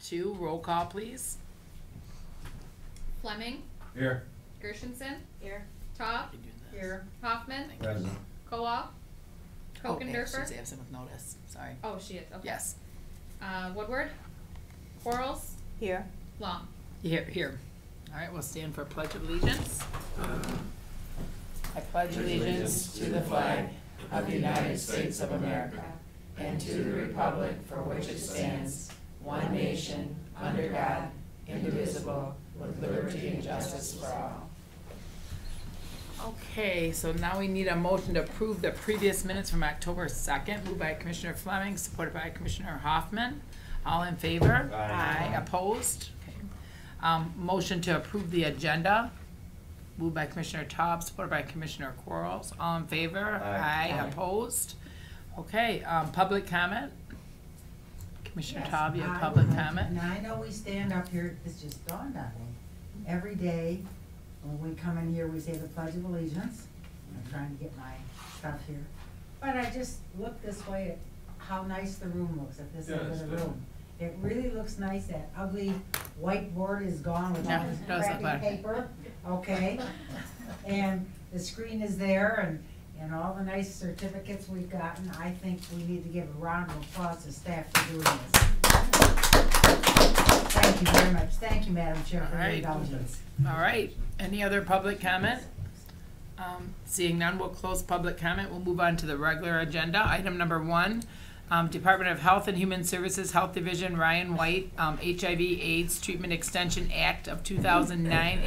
2, roll call, please. Fleming. Here. Gershenson. Here. Taub. Here. Hoffman. Present. Kowal. Oh, Kokendorfer. she's absent with notice, sorry. Oh, she is, okay. Yes, Woodward. Quarles. Here. Long. here. All right, we'll stand for Pledge of Allegiance. I pledge allegiance to the flag of the United States of America and to the republic for which it stands, one nation, under God, indivisible, with liberty and justice for all. Okay, so now we need a motion to approve the previous minutes from October 2nd, moved by Commissioner Fleming, supported by Commissioner Hoffman. All in favor? Aye. Opposed? Okay. Motion to approve the agenda, moved by Commissioner Taub, supported by Commissioner Quarles. All in favor? Aye. Aye. Opposed? Okay, public comment? Commissioner Taub, you have public comment? Now, I know we stand up here, this just dawned on me. Every day, when we come in here, we say the Pledge of Allegiance. I'm trying to get my stuff here. But I just look this way at how nice the room looks at this end of the room. It really looks nice. That ugly whiteboard is gone with all Yeah, this it does look crappy better. paper, okay? And the screen is there and all the nice certificates we've gotten. I think we need to give a round of applause to staff for doing this. Thank you very much. Thank you, Madam Chair, for your All right. indulgence. All right, any other public comment? Seeing none, we'll close public comment. We'll move on to the regular agenda. Item number 1, Department of Health and Human Services Health Division, Ryan White, HIV/AIDS Treatment Extension Act of 2009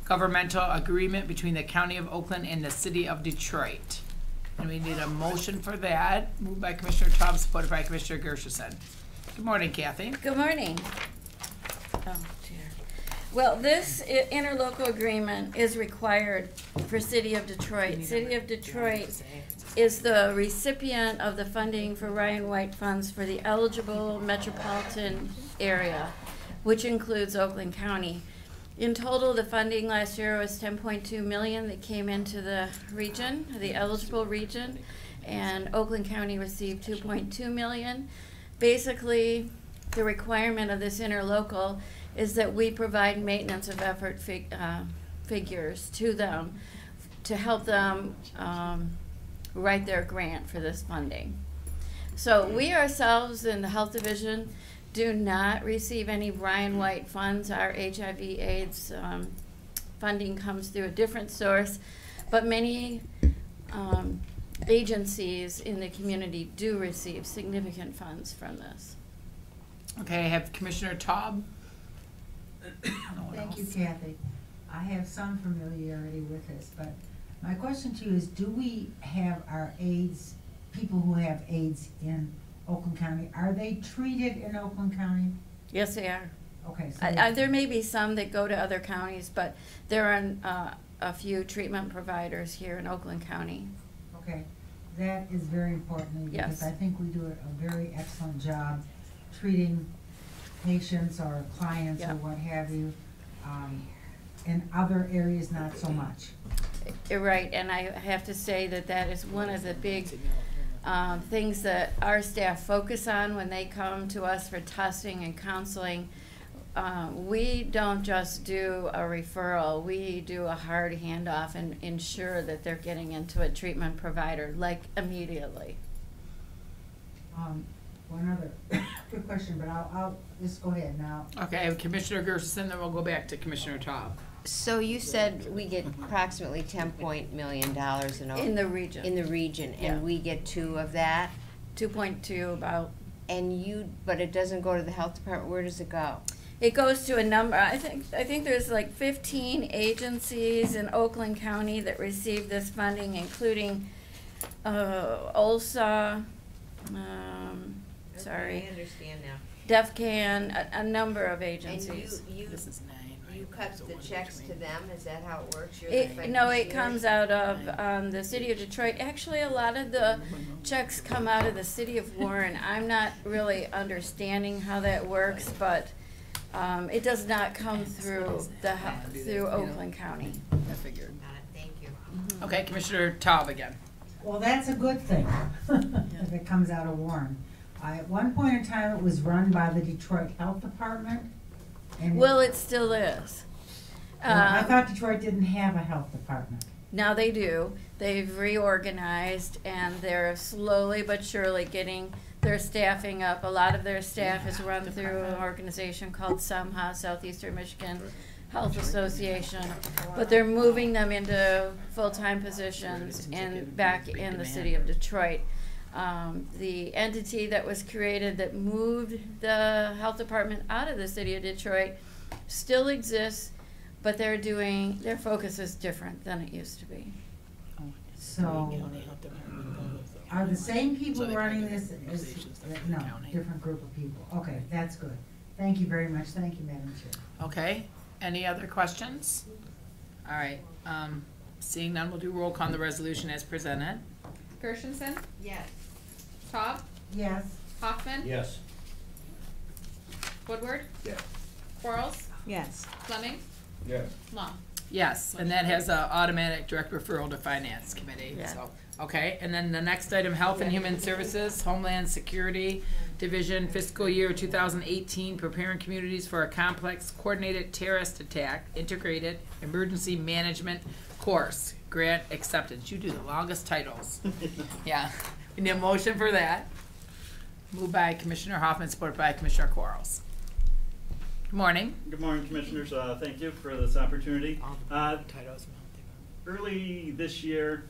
intergovernmental agreement between the County of Oakland and the City of Detroit. And we need a motion for that, moved by Commissioner Taub, supported by Commissioner Gershenson. Good morning, Kathy. Good morning. Oh, dear. Well, this interlocal agreement is required for City of Detroit. City of Detroit is the recipient of the funding for Ryan White funds for the eligible metropolitan area, which includes Oakland County. In total, the funding last year was $10.2 million that came into the region, the eligible region, and Oakland County received $2.2 million. Basically, the requirement of this interlocal is that we provide maintenance of effort figures to them to help them write their grant for this funding. So we ourselves in the Health Division do not receive any Ryan White funds. Our HIV/AIDS funding comes through a different source, but many agencies in the community do receive significant funds from this. Okay, I have Commissioner Taub. Thank you, Kathy. I have some familiarity with this, but my question to you is, do we have our AIDS, people who have AIDS in Oakland County, are they treated in Oakland County? Yes, they are. Okay, so There may be some that go to other counties, but there are a few treatment providers here in Oakland County. okay, that is very important because Yes. I think we do a very excellent job treating patients or clients or Yeah. what have you. In other areas, not so much. You're right, and I have to say that that is one of the big things that our staff focus on when they come to us for testing and counseling. We don't just do a referral, we do a hard handoff and ensure that they're getting into a treatment provider, like immediately. One other quick question, but I'll just go ahead now. Okay, I have Commissioner Gershenson, then we'll go back to Commissioner Taub. So you said we get approximately $10 million In the region. in the region, Yeah. and we get 2 of that. 2.2 about. But it doesn't go to the health department. Where does it go? It goes to a number, I think there's like 15 agencies in Oakland County that receive this funding, including OLSA, I understand now. DEFCAN, a number of agencies. And This is 9, right? you cut So the one checks to between. them? Is that how it works? You're the No, it beneficiary? comes out of the City of Detroit. Actually, a lot of the checks come out of the City of Warren. I'm not really understanding how that works, but it does not come through through Oakland County. I figured. Got it. Thank you. Okay, Commissioner Taub again. Well, that's a good thing, if it comes out of Warren. At one point in time, it was run by the Detroit Health Department. And Well, it still is. I thought Detroit didn't have a health department. Now they do. They've reorganized and they're slowly but surely getting their staffing up. A lot of their staff is run through an organization called SAMHSA, Southeastern Michigan Health Association. But they're moving them into full-time positions back in the city of Detroit. The entity that was created that moved the health department out of the city of Detroit still exists, but their focus is different than it used to be. So, are the same people running this no, different group of people? Okay, that's good. Thank you very much. Thank you, Madam Chair. Okay, any other questions? All right, seeing none, we'll do roll call on the resolution as presented. Gershenson, Yes. Taub, Yes. Hoffman, Yes. Woodward, Yes. Quarles, Yes. Fleming, Yes. Long. Yes, and that has a automatic direct referral to Finance Committee, Yeah. so, okay. And then the next item, Health and Human Services, Homeland Security Division, fiscal year 2018, preparing communities for a complex coordinated terrorist attack, integrated emergency management course, grant acceptance. You do the longest titles. Yeah, we need a motion for that. Moved by Commissioner Hoffman, supported by Commissioner Quarles. Good morning. Good morning, Commissioners. Thank you for this opportunity. Titles. Early this year,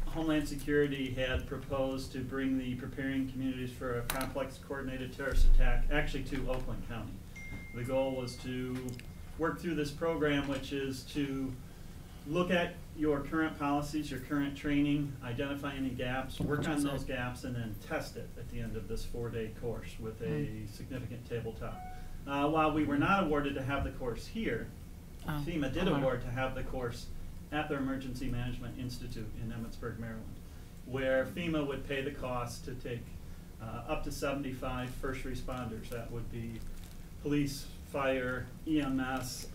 Homeland Security had proposed to bring the preparing communities for a complex coordinated terrorist attack actually to Oakland County. The goal was to work through this program, which is to look at your current policies, your current training, identify any gaps, work on those gaps, and then test it at the end of this 4-day course with a significant tabletop. While we were not awarded to have the course here, FEMA did award to have the course at their Emergency Management Institute in Emmitsburg, Maryland, where FEMA would pay the cost to take up to 75 first responders. That would be police, fire, EMS,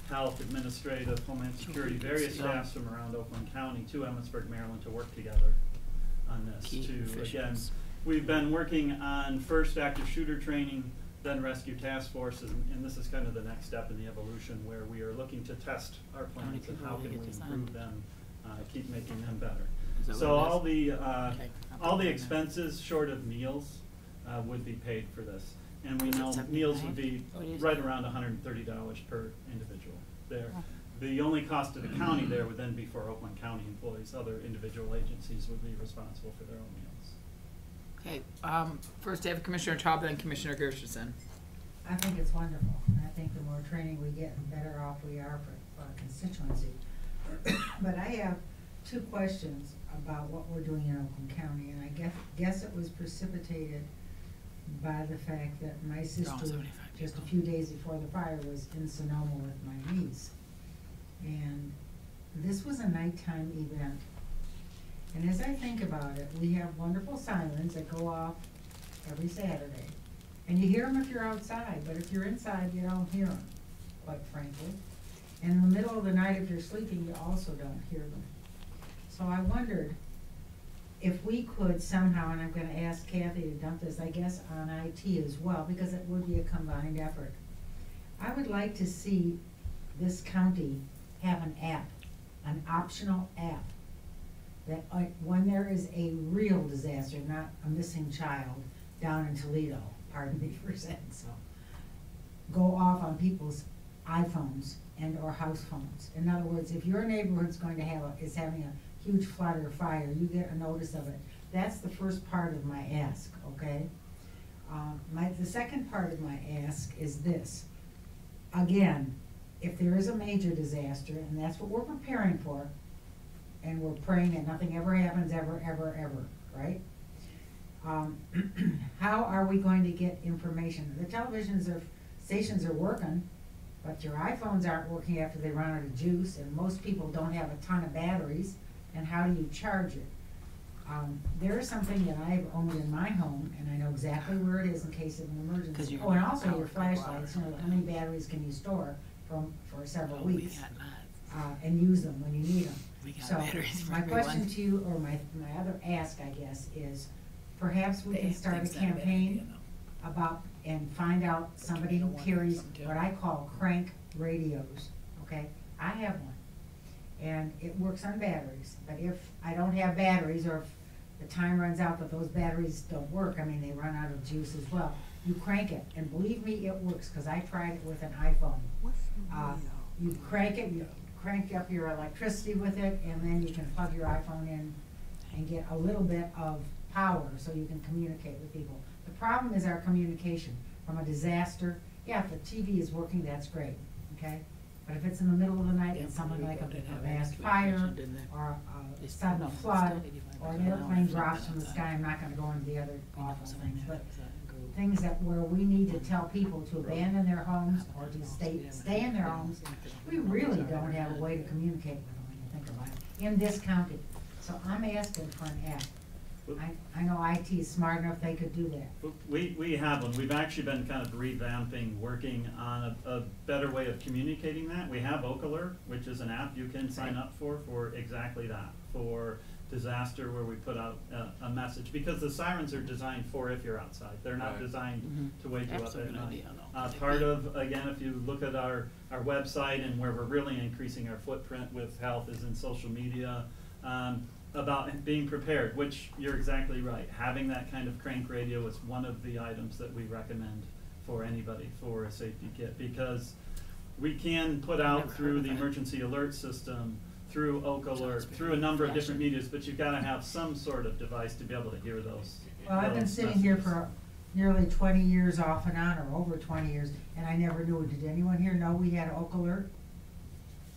health, administrative, Homeland Security, various staffs from around Oakland County to Emmitsburg, Maryland to work together on this. Again, we've been working on first active shooter training, then rescue task forces, and this is kind of the next step in the evolution where we are looking to test our plans and how can we improve them, keep making them better. So all the expenses short of meals would be paid for this. And we know meals would be right around $130 per individual there. The only cost to the county there would then be for Oakland County employees. Other individual agencies would be responsible for their own meals. Okay, first I have Commissioner Taub, then Commissioner Gershenson. I think it's wonderful. And I think the more training we get, the better off we are for our constituency. But I have two questions about what we're doing in Oakland County, and I guess it was precipitated by the fact that my sister, just a few days before the fire, was in Sonoma with my niece. And this was a nighttime event. And as I think about it, we have wonderful sirens that go off every Saturday. And you hear them if you're outside, but if you're inside, you don't hear them, quite frankly. And in the middle of the night, if you're sleeping, you also don't hear them. So I wondered if we could somehow, and I'm gonna ask Kathy to dump this, I guess, on IT as well, because it would be a combined effort. I would like to see this county have an app, an optional app, that when there is a real disaster, not a missing child down in Toledo, pardon me for saying so, go off on people's iPhones and or house phones. In other words, if your neighborhood's going to is having a huge flood or fire, you get a notice of it. That's the first part of my ask, okay? The second part of my ask is this. Again, if there is a major disaster, and that's what we're preparing for, and we're praying that nothing ever happens, ever, right? How are we going to get information? The television stations are working, but your iPhones aren't working after they run out of juice, and most people don't have a ton of batteries, and how do you charge it? There is something that I've owned in my home, and I know exactly where it is in case of an emergency. Oh, and also your flashlights, you know, how many batteries can you store for several weeks? And use them when you need them. So my question to you, or my other ask, I guess, is perhaps we can start a Thinks that bad, campaign you know. about, and find out somebody who don't want carries some too. what I call crank radios, okay? I have one, and it works on batteries, but if I don't have batteries, or if the time runs out but those batteries don't work, I mean, they run out of juice as well, you crank it, and believe me, it works, cause I tried it with an iPhone. You crank it, you crank up your electricity with it, and then you can plug your iPhone in and get a little bit of power so you can communicate with people. The problem is our communication. From a disaster, yeah, if the TV is working, that's great, okay? But if it's in the middle of the night and something like a vast fire, or a sudden flood, or an airplane drops from the sky, I'm not gonna go into the other awful things, but things that where we need to tell people to abandon their homes or to stay in their homes, we really don't have a way to communicate with them when you think about it, in this county. So I'm asking for an act. I know IT is smart enough, they could do that. We have one. We've actually been kind of revamping, working on a better way of communicating that. We have Oak Alert, which is an app you can sign up for exactly that, for disaster, where we put out a message, because the sirens are designed for if you're outside. They're not Right. designed to wake you up That's a at good night. idea, no. Part of, again, if you look at our website, and where we're really increasing our footprint with health is in social media, about being prepared, which you're exactly right. Having that kind of crank radio is one of the items that we recommend for anybody for a safety kit, because we can put out Never through heard the of that. emergency alert system, through Oak Alert, through a number of different medias, but you've gotta have some sort of device to be able to hear those. Well, I've been those sitting here messages. for nearly 20 years off and on, or over 20 years, and I never knew it. Did anyone here know we had Oak Alert?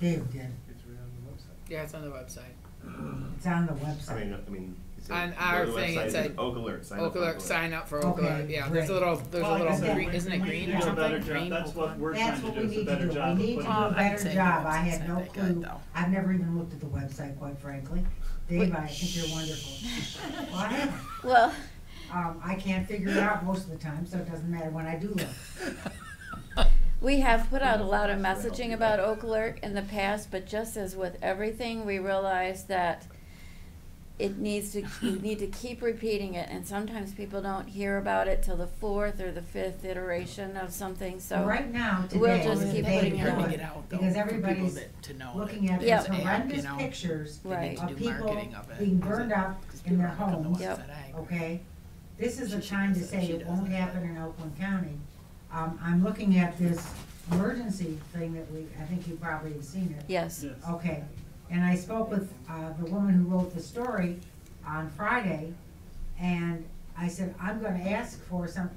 Dave did. It's right on the website. Yeah, it's on the website. It's on the website. I mean, it said- On our go to the thing, it website, it said says Oak Alert, sign up Oak for Alert, sign up for Oak Okay, Alert, yeah, great. there's Well, a little I said, green, isn't it we green need or to do a something? better job. Green That's Oak what Alert? we're That's trying what to we do, is a need to better do. job We of need to putting do Oh, a I better didn't say job. the I had website no that good, clue. though. I've never even looked at the website, quite frankly. Dave, I think you're wonderful. Well, I haven't. Well, I can't figure it out most of the time, so it doesn't matter when I do look. we have put out a lot of messaging about Oak Alert in the past, but just as with everything, we realize that it needs to, you need to keep repeating it, and sometimes people don't hear about it till the 4th or the 5th iteration of something, so. Right now, We'll today, just is the keep day putting to it do out. Putting it out, though, because for people everybody's to know looking that at Yep. these there's an app, horrendous you know, pictures they need Right. to of do people marketing of it. being burned up 'Cause in their people aren't on the homes, ones Yep. that I- okay? This is the She time to does it, say she it does won't it. happen in Oakland County. I'm looking at this emergency thing that I think you probably have seen it. Yes, Yes. Okay, and I spoke with, the woman who wrote the story on Friday, and I said, I'm gonna ask for some.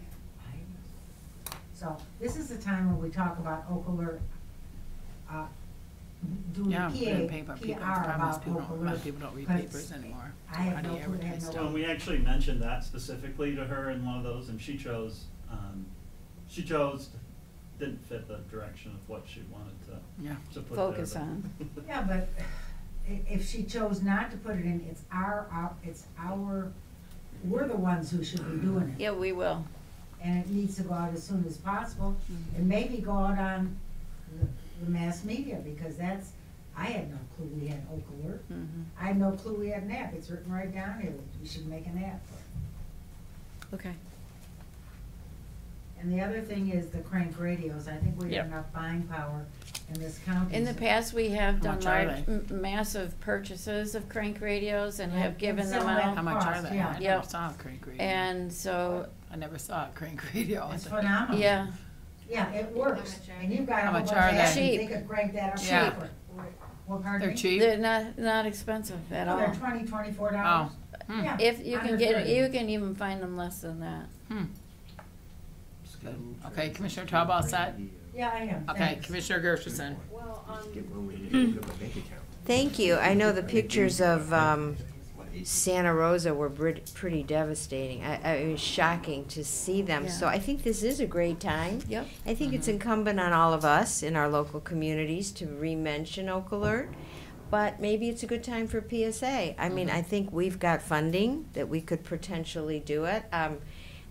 So, this is the time when we talk about Oak Alert, doing Yeah, put it in paper, PR people, the problem is about people Oak don't, a lot Alert. of people don't read 'cause papers anymore. I have How do no you clue, I have advertise no stuff? Well, we actually mentioned that specifically to her in one of those, and she chose, didn't fit the direction of what she wanted Yeah. to put there. focus but- on. Yeah, but if she chose not to put it in, it's our, we're the ones who should be doing it. Yeah, we will. And it needs to go out as soon as possible, and maybe go out on the mass media, because I had no clue we had Oak Alert. Mhm. I had no clue we had an app, it's written right down here, we should make an app for it. Okay. And the other thing is the crank radios, I think we Yep. have enough buying power in this county. In the past, we have How done much are large, they? massive purchases of crank radios and Yeah, have given and them sell them out. How much are cost, they? yeah. I never Yep. saw a crank radio. And so, I never saw a crank radio. It's I thought- phenomenal. yeah, Yeah, it works, much are and you've got a How whole much bunch are of they? apps, they Cheap. could crank that up Yeah. cheaper. Well, pardon They're me? cheap? they're not expensive at Oh, all. they're $24. Hmm. Yeah, If you under can get, 30. you can even find them less than that. Hmm. Good. Okay, Commissioner Taub, all set? Yeah, I am, Okay, thanks. Commissioner Gershenson. Get one way to open up a bank account. Thank you. I know the pictures of Santa Rosa were pretty devastating. It was shocking to see them. Yeah. So I think this is a great time. Yep. I think it's incumbent on all of us in our local communities to re-mention Oak Alert, but maybe it's a good time for PSA. I mean, I think we've got funding that we could potentially do it.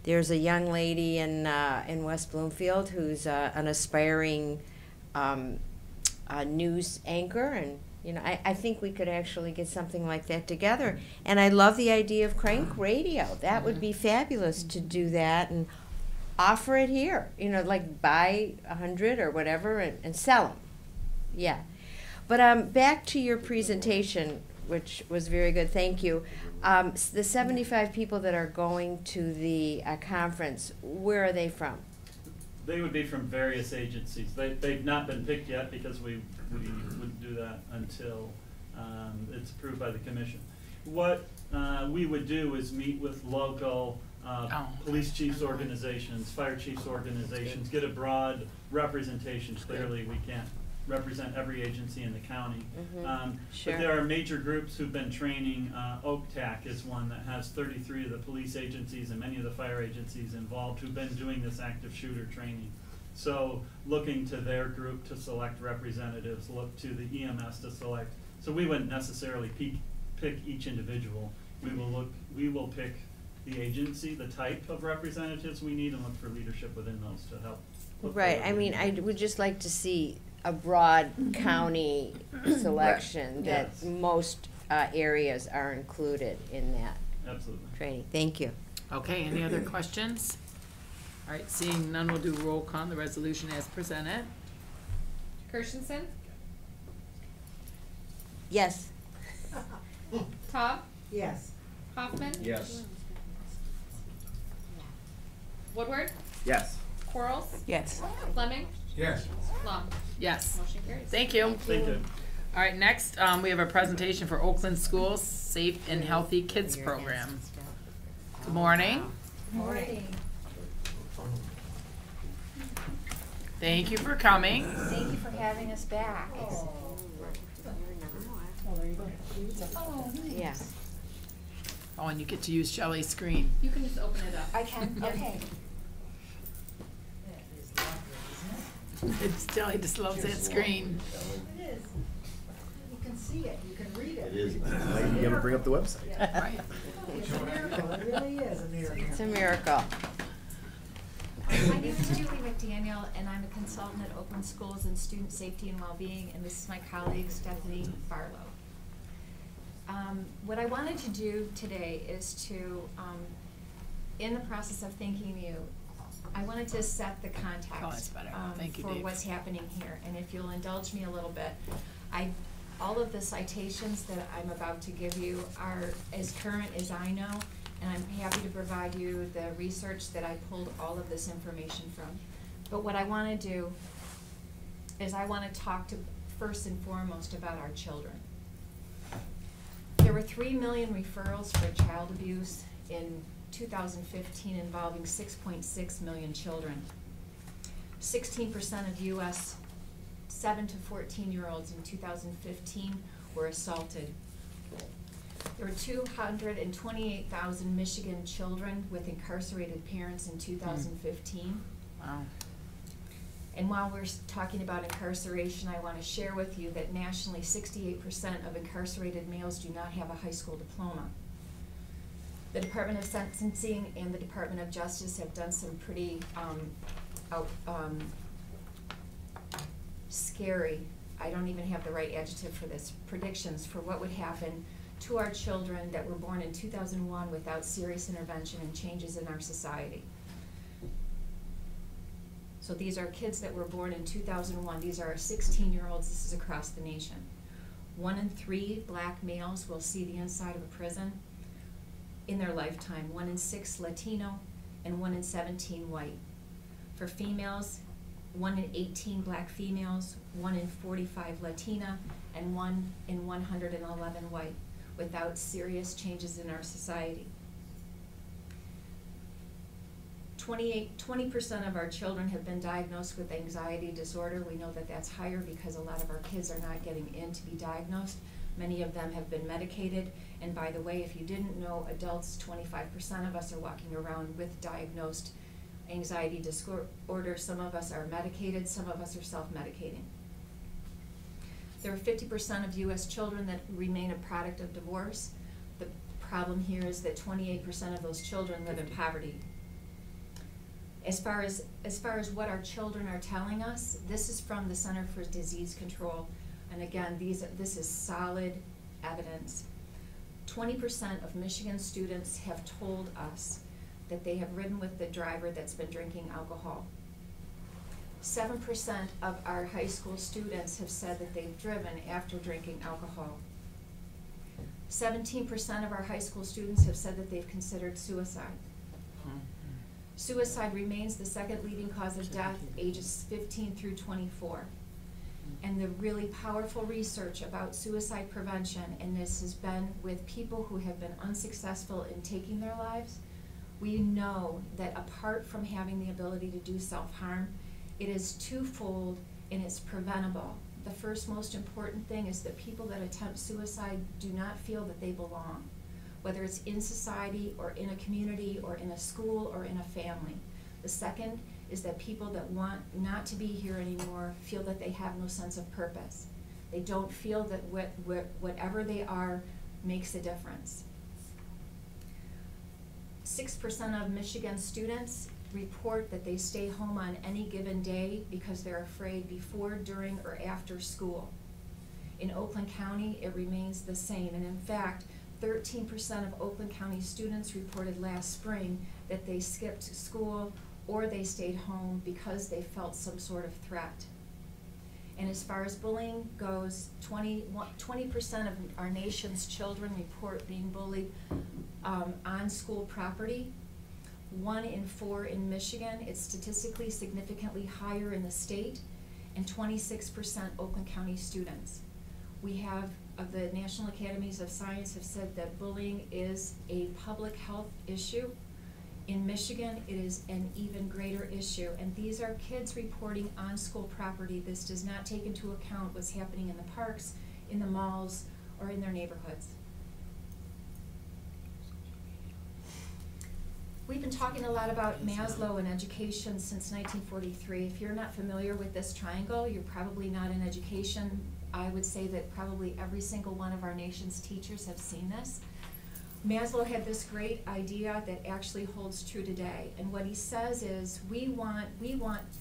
There's a young lady in West Bloomfield who's an aspiring news anchor, and You know, I think we could actually get something like that together. And I love the idea of Crank Radio. That would be fabulous to do that and offer it here. You know, like buy 100 or whatever and sell them. Yeah. But back to your presentation, which was very good. Thank you. The 75 people that are going to the conference, where are they from? They would be from various agencies. They've not been picked yet because we wouldn't do that until it's approved by the commission. What we would do is meet with local police chiefs organizations, fire chiefs organizations, get a broad representation. Clearly, we can't represent every agency in the county. Sure. But there are major groups who've been training. OAKTAC is one that has 33 of the police agencies and many of the fire agencies involved who've been doing this active shooter training. So looking to their group to select representatives, look to the EMS to select. So we wouldn't necessarily pick each individual. We will pick the agency, the type of representatives we need, and look for leadership within those to help. Right. I mean, I would just like to see a broad county selection that Yes. most areas are included in that Absolutely. training. Thank you. Okay, any other questions? All right, seeing none, we'll do roll call on the resolution as presented. Kirshenson, Yes. Taub, Yes. Hoffman, Yes. Woodward, Yes. Quarles, Yes. Fleming, Yes. Plum. Yes, Motion carries. thank you. Thank you. All right, next, we have a presentation for Oakland Schools Safe and Healthy Kids Program. Good morning. Morning. Thank you for coming. Thank you for having us back. Yes. Oh, and you get to use Shelley's screen. You can just open it up. I can, okay. Shelley just loves that screen. It is. You can see it, you can read it. It is. Why did you ever bring up the website? Right. It's a miracle, it really is a miracle. It's a miracle. My name is Julie McDaniel, and I'm a consultant at Oakland Schools in Student Safety and Wellbeing, and this is my colleague Stephanie Barlow. What I wanted to do today is to, in the process of thanking you, I wanted to set the Oh, that's context better. Thank you, for Dave. what's happening here. And if you'll indulge me a little bit, all of the citations that I'm about to give you are as current as I know, and I'm happy to provide you the research that I pulled all of this information from. But what I want to do is I want to talk to first and foremost about our children. There were 3 million referrals for child abuse in 2015 involving 6.6 million children. 16% of U.S. 7 to 14-year-olds in 2015 were assaulted. There were 228,000 Michigan children with incarcerated parents in 2015. Wow. And while we're talking about incarceration, I want to share with you that nationally 68% of incarcerated males do not have a high school diploma. The Department of Sentencing and the Department of Justice have done some pretty scary, I don't even have the right adjective for this, predictions for what would happen to our children that were born in 2001 without serious intervention and changes in our society. So these are kids that were born in 2001. These are our 16-year-olds. This is across the nation. 1 in 3 black males will see the inside of a prison in their lifetime. 1 in 6 Latino, and 1 in 17 white. For females, 1 in 18 black females, 1 in 45 Latina, and 1 in 111 white, without serious changes in our society. 20% of our children have been diagnosed with anxiety disorder. We know that that's higher because a lot of our kids are not getting in to be diagnosed. Many of them have been medicated. And by the way, if you didn't know, adults, 25% of us are walking around with diagnosed anxiety disorder. Some of us are medicated, some of us are self-medicating. There are 50% of U.S. children that remain a product of divorce. The problem here is that 28% of those children live in poverty. As far as what our children are telling us, this is from the Center for Disease Control. And again, this is solid evidence. 20% of Michigan students have told us that they have ridden with the driver that's been drinking alcohol. 7% of our high school students have said that they've driven after drinking alcohol. 17% of our high school students have said that they've considered suicide. Suicide remains the second leading cause of death, ages 15 through 24. And the really powerful research about suicide prevention, and this has been with people who have been unsuccessful in taking their lives, we know that apart from having the ability to do self-harm, it is twofold and it's preventable. The first most important thing is that people that attempt suicide do not feel that they belong, whether it's in society or in a community or in a school or in a family. The second is that people that want not to be here anymore feel that they have no sense of purpose. They don't feel that whatever they are makes a difference. 6% of Michigan students report that they stay home on any given day because they're afraid before, during, or after school. In Oakland County, it remains the same, and in fact, 13% of Oakland County students reported last spring that they skipped school or they stayed home because they felt some sort of threat. And as far as bullying goes, 20% of our nation's children report being bullied on school property. 1 in 4 in Michigan. It's statistically significantly higher in the state, and 26% Oakland County students. We have, the National Academies of Science have said that bullying is a public health issue. In Michigan, it is an even greater issue, and these are kids reporting on school property. This does not take into account what's happening in the parks, in the malls, or in their neighborhoods. We've been talking a lot about Maslow and education since 1943. If you're not familiar with this triangle, you're probably not in education. I would say that probably every single one of our nation's teachers have seen this. Maslow had this great idea that actually holds true today. And what he says is, we want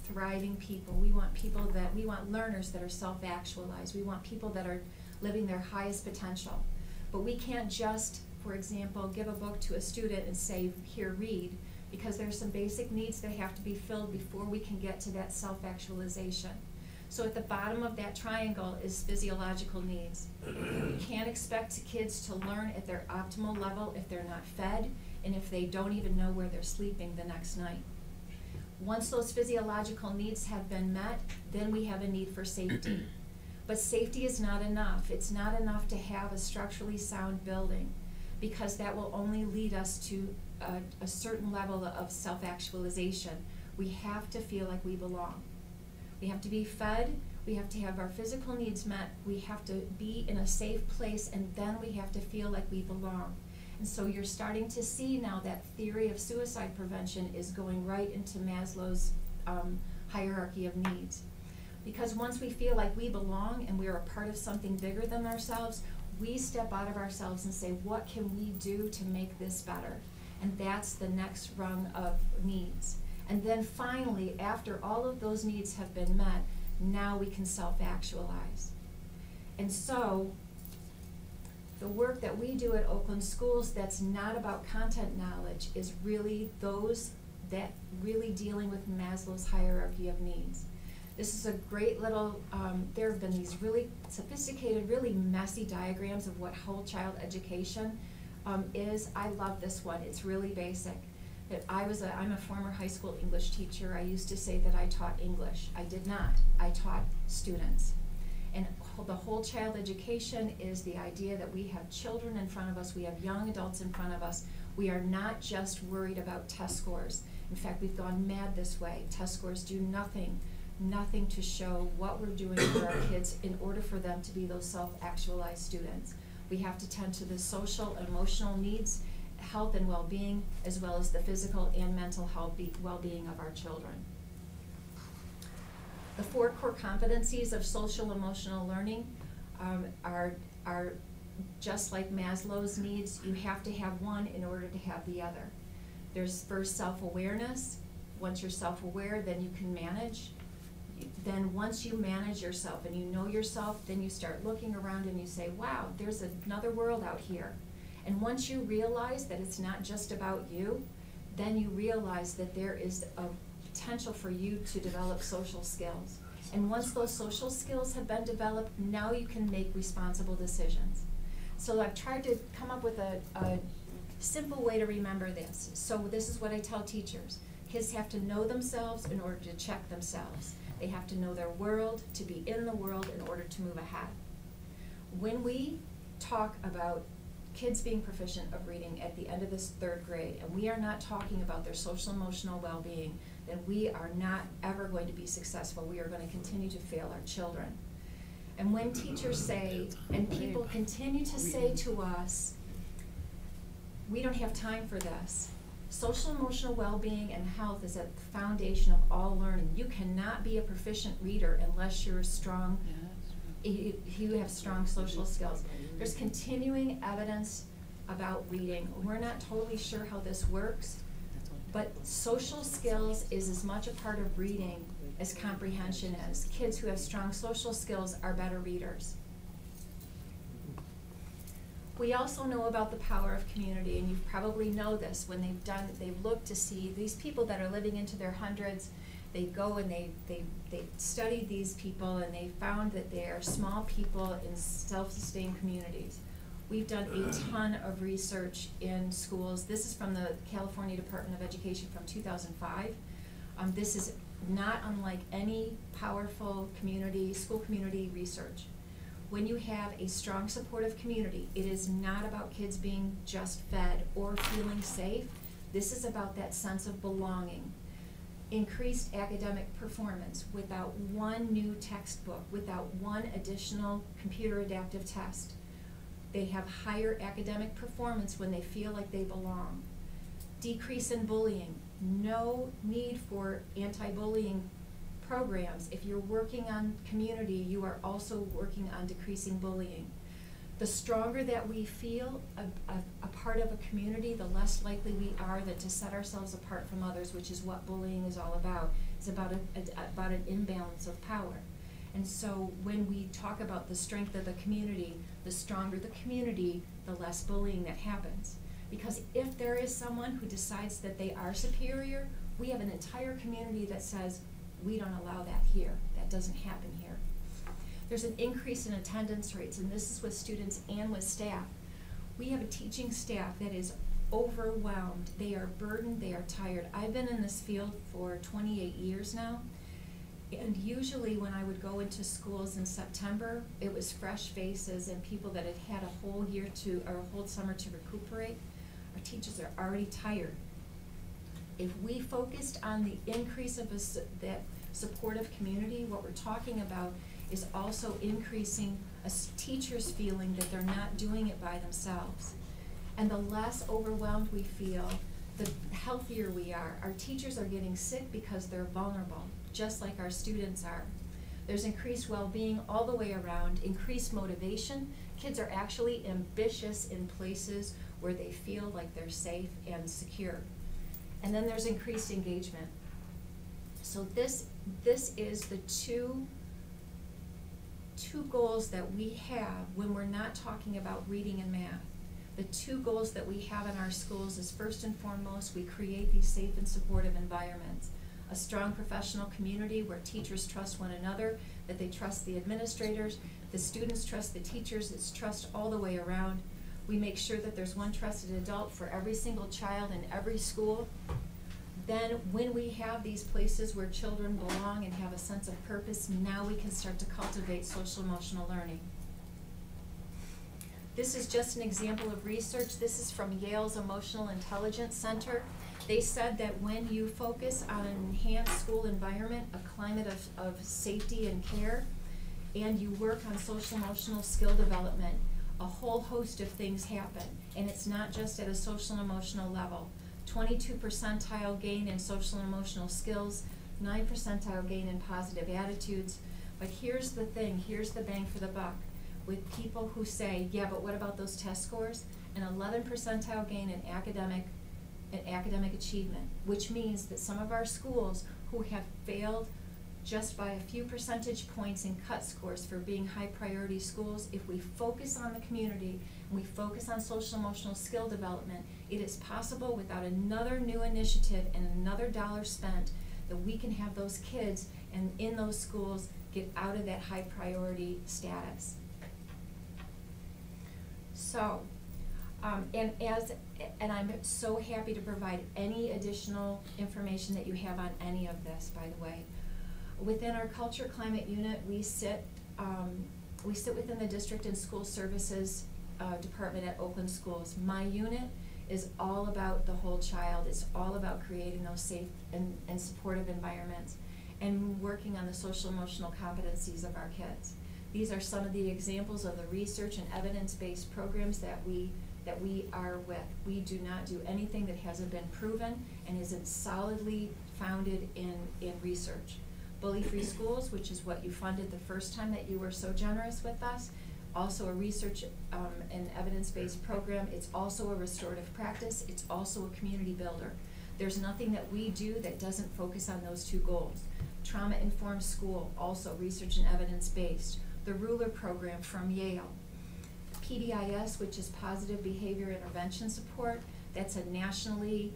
thriving people. We want learners that are self-actualized. We want people that are living their highest potential. But we can't just, for example, give a book to a student and say, here, read, because there's some basic needs that have to be filled before we can get to that self-actualization. So at the bottom of that triangle is physiological needs. You can't expect kids to learn at their optimal level if they're not fed and if they don't even know where they're sleeping the next night. Once those physiological needs have been met, then we have a need for safety. But safety is not enough. It's not enough to have a structurally sound building, because that will only lead us to a certain level of self-actualization. We have to feel like we belong. We have to be fed, we have to have our physical needs met, we have to be in a safe place, and then we have to feel like we belong. And so you're starting to see now that theory of suicide prevention is going right into Maslow's hierarchy of needs. Because once we feel like we belong and we're a part of something bigger than ourselves, we step out of ourselves and say, what can we do to make this better? And that's the next rung of needs. And then finally, after all of those needs have been met, now we can self-actualize. And so, the work that we do at Oakland Schools that's not about content knowledge is really those that really dealing with Maslow's hierarchy of needs. This is a great little, there have been these really sophisticated, really messy diagrams of what whole child education is. I love this one. It's really basic. I'm a former high school English teacher. I used to say that I taught English. I did not. I taught students. And the whole child education is the idea that we have children in front of us, we have young adults in front of us. We are not just worried about test scores. In fact, we've gone mad this way. Test scores do nothing to show what we're doing for our kids in order for them to be those self-actualized students. We have to tend to the social and emotional needs, health and well-being, as well as the physical and mental health well-being of our children. The 4 core competencies of social emotional learning are just like Maslow's needs. You have to have one in order to have the other. There's first self-awareness. Once you're self-aware, then you can manage. then once you manage yourself and you know yourself, then you start looking around and you say, wow, there's another world out here. And once you realize that it's not just about you, then you realize that there is a potential for you to develop social skills. And once those social skills have been developed, now you can make responsible decisions. So I've tried to come up with a simple way to remember this. So this is what I tell teachers. Kids have to know themselves in order to check themselves. They have to know their world to be in the world in order to move ahead. When we talk about kids being proficient of reading at the end of this 3rd grade, and we are not talking about their social emotional well-being, then we are not ever going to be successful. We are going to continue to fail our children. And when teachers say, and people continue to say to us, we don't have time for this. Social emotional well-being and health is at the foundation of all learning. You cannot be a proficient reader unless you're a strong, you have strong social skills. There's continuing evidence about reading. We're not totally sure how this works, but social skills is as much a part of reading as comprehension is. Kids who have strong social skills are better readers. We also know about the power of community, and you probably know this when they've looked to see these people that are living into their hundreds. They go and they studied these people, and they found that they are small people in self-sustained communities. We've done a ton of research in schools. This is from the California Department of Education from 2005. This is not unlike any powerful school community research. When you have a strong supportive community, it is not about kids being just fed or feeling safe. This is about that sense of belonging. Increased academic performance without one new textbook, without one additional computer adaptive test. They have higher academic performance when they feel like they belong. Decrease in bullying. No need for anti-bullying programs. If you're working on community, you are also working on decreasing bullying. The stronger that we feel a part of a community, the less likely we are to set ourselves apart from others, which is what bullying is all about. It's about an imbalance of power. And so when we talk about the strength of the community, the stronger the community, the less bullying that happens. Because if there is someone who decides that they are superior, we have an entire community that says, we don't allow that here. That doesn't happen here. There's an increase in attendance rates, and this is with students and with staff. We have a teaching staff that is overwhelmed. They are burdened, they are tired. I've been in this field for 28 years now, and usually when I would go into schools in September, it was fresh faces and people that had had a whole year or a whole summer to recuperate. Our teachers are already tired. If we focused on the increase of that supportive community, what we're talking about is also increasing a teacher's feeling that they're not doing it by themselves. And the less overwhelmed we feel, the healthier we are. Our teachers are getting sick because they're vulnerable, just like our students are. There's increased well-being all the way around, increased motivation. Kids are actually ambitious in places where they feel like they're safe and secure. And then there's increased engagement. So this is the two goals that we have when we're not talking about reading and math. The two goals that we have in our schools is, first and foremost, we create these safe and supportive environments. A strong professional community where teachers trust one another, that they trust the administrators, the students trust the teachers, it's trust all the way around. We make sure that there's one trusted adult for every single child in every school. Then when we have these places where children belong and have a sense of purpose, now we can start to cultivate social emotional learning. This is just an example of research. This is from Yale's Emotional Intelligence Center. They said that when you focus on an enhanced school environment, a climate of safety and care, and you work on social emotional skill development, a whole host of things happen. And it's not just at a social and emotional level. 22 percentile gain in social and emotional skills, 9 percentile gain in positive attitudes. But here's the thing, here's the bang for the buck. With people who say, yeah, but what about those test scores? An 11 percentile gain in academic achievement, which means that some of our schools who have failed just by a few percentage points in cut scores for being high priority schools, if we focus on the community and we focus on social emotional skill development, it is possible without another new initiative and another dollar spent that we can have those kids and in those schools get out of that high priority status. So, and I'm so happy to provide any additional information that you have on any of this, by the way. Within our Culture Climate Unit, we sit within the District and School Services Department at Oakland Schools. My unit is all about the whole child. It's all about creating those safe and supportive environments and working on the social emotional competencies of our kids. These are some of the examples of the research and evidence-based programs that we are with. We do not do anything that hasn't been proven and isn't solidly founded in research. Bully-free schools, which is what you funded the first time that you were so generous with us, also a research and evidence-based program. It's also a restorative practice. It's also a community builder. There's nothing that we do that doesn't focus on those two goals. Trauma-informed school, also research and evidence-based. The Ruler program from Yale. PDIS, which is Positive Behavior Intervention Support. That's a nationally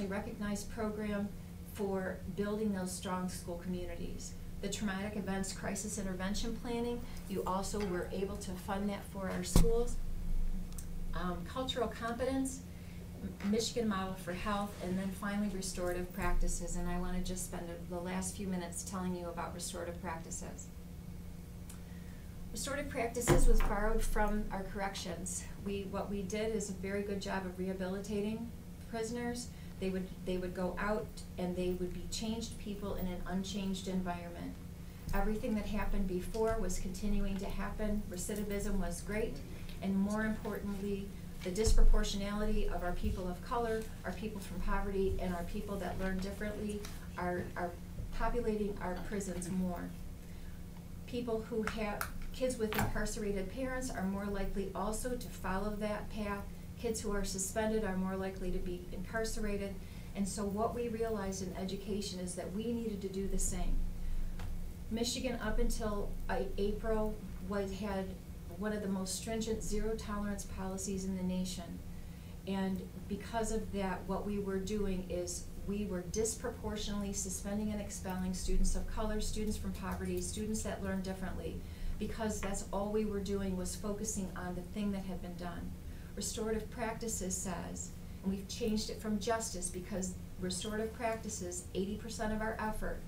recognized program for building those strong school communities. The Traumatic Events Crisis Intervention Planning, you also were able to fund that for our schools. Cultural competence, Michigan Model for Health, and then finally restorative practices. And I want to just spend the last few minutes telling you about restorative practices. Restorative practices was borrowed from our corrections. What we did is a very good job of rehabilitating prisoners. They would go out and they would be changed people in an unchanged environment. Everything that happened before was continuing to happen. Recidivism was great, and more importantly, the disproportionality of our people of color, our people from poverty, and our people that learn differently are populating our prisons more. People who have kids with incarcerated parents are more likely also to follow that path. Kids who are suspended are more likely to be incarcerated. And so what we realized in education is that we needed to do the same. Michigan, up until April, had one of the most stringent zero tolerance policies in the nation. And because of that, what we were doing is we were disproportionately suspending and expelling students of color, students from poverty, students that learn differently, because that's all we were doing was focusing on the thing that had been done. Restorative practices says, and we've changed it from justice, because restorative practices, 80% of our effort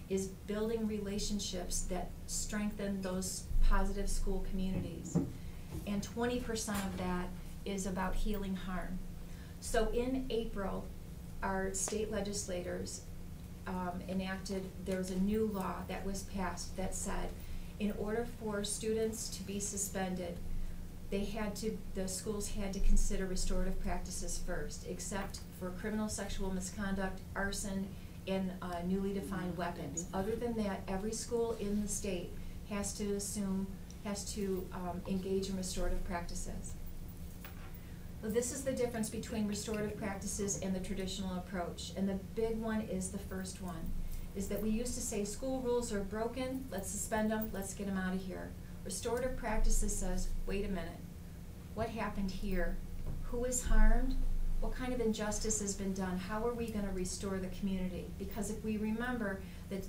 is building relationships that strengthen those positive school communities. And 20% of that is about healing harm. So in April, our state legislators there was a new law that was passed that said, in order for students to be suspended, the schools had to consider restorative practices first, except for criminal sexual misconduct, arson, and newly defined weapons. Other than that, every school in the state has to engage in restorative practices. Well, this is the difference between restorative practices and the traditional approach. And the big one is the first one, is that we used to say school rules are broken, let's suspend them, let's get them out of here. Restorative practices says, wait a minute, what happened here? Who is harmed? What kind of injustice has been done? How are we going to restore the community? Because if we remember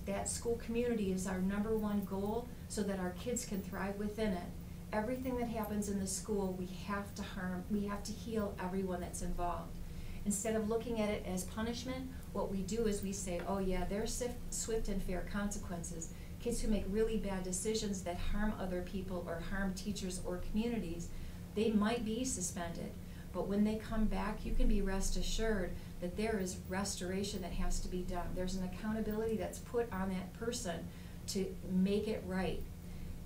that school community is our #1 goal so that our kids can thrive within it, everything that happens in the school, we have to heal everyone that's involved. Instead of looking at it as punishment, what we do is we say, oh yeah, there's swift and fair consequences. Kids who make really bad decisions that harm other people or harm teachers or communities, they might be suspended. But when they come back, you can be rest assured that there is restoration that has to be done. There's an accountability that's put on that person to make it right.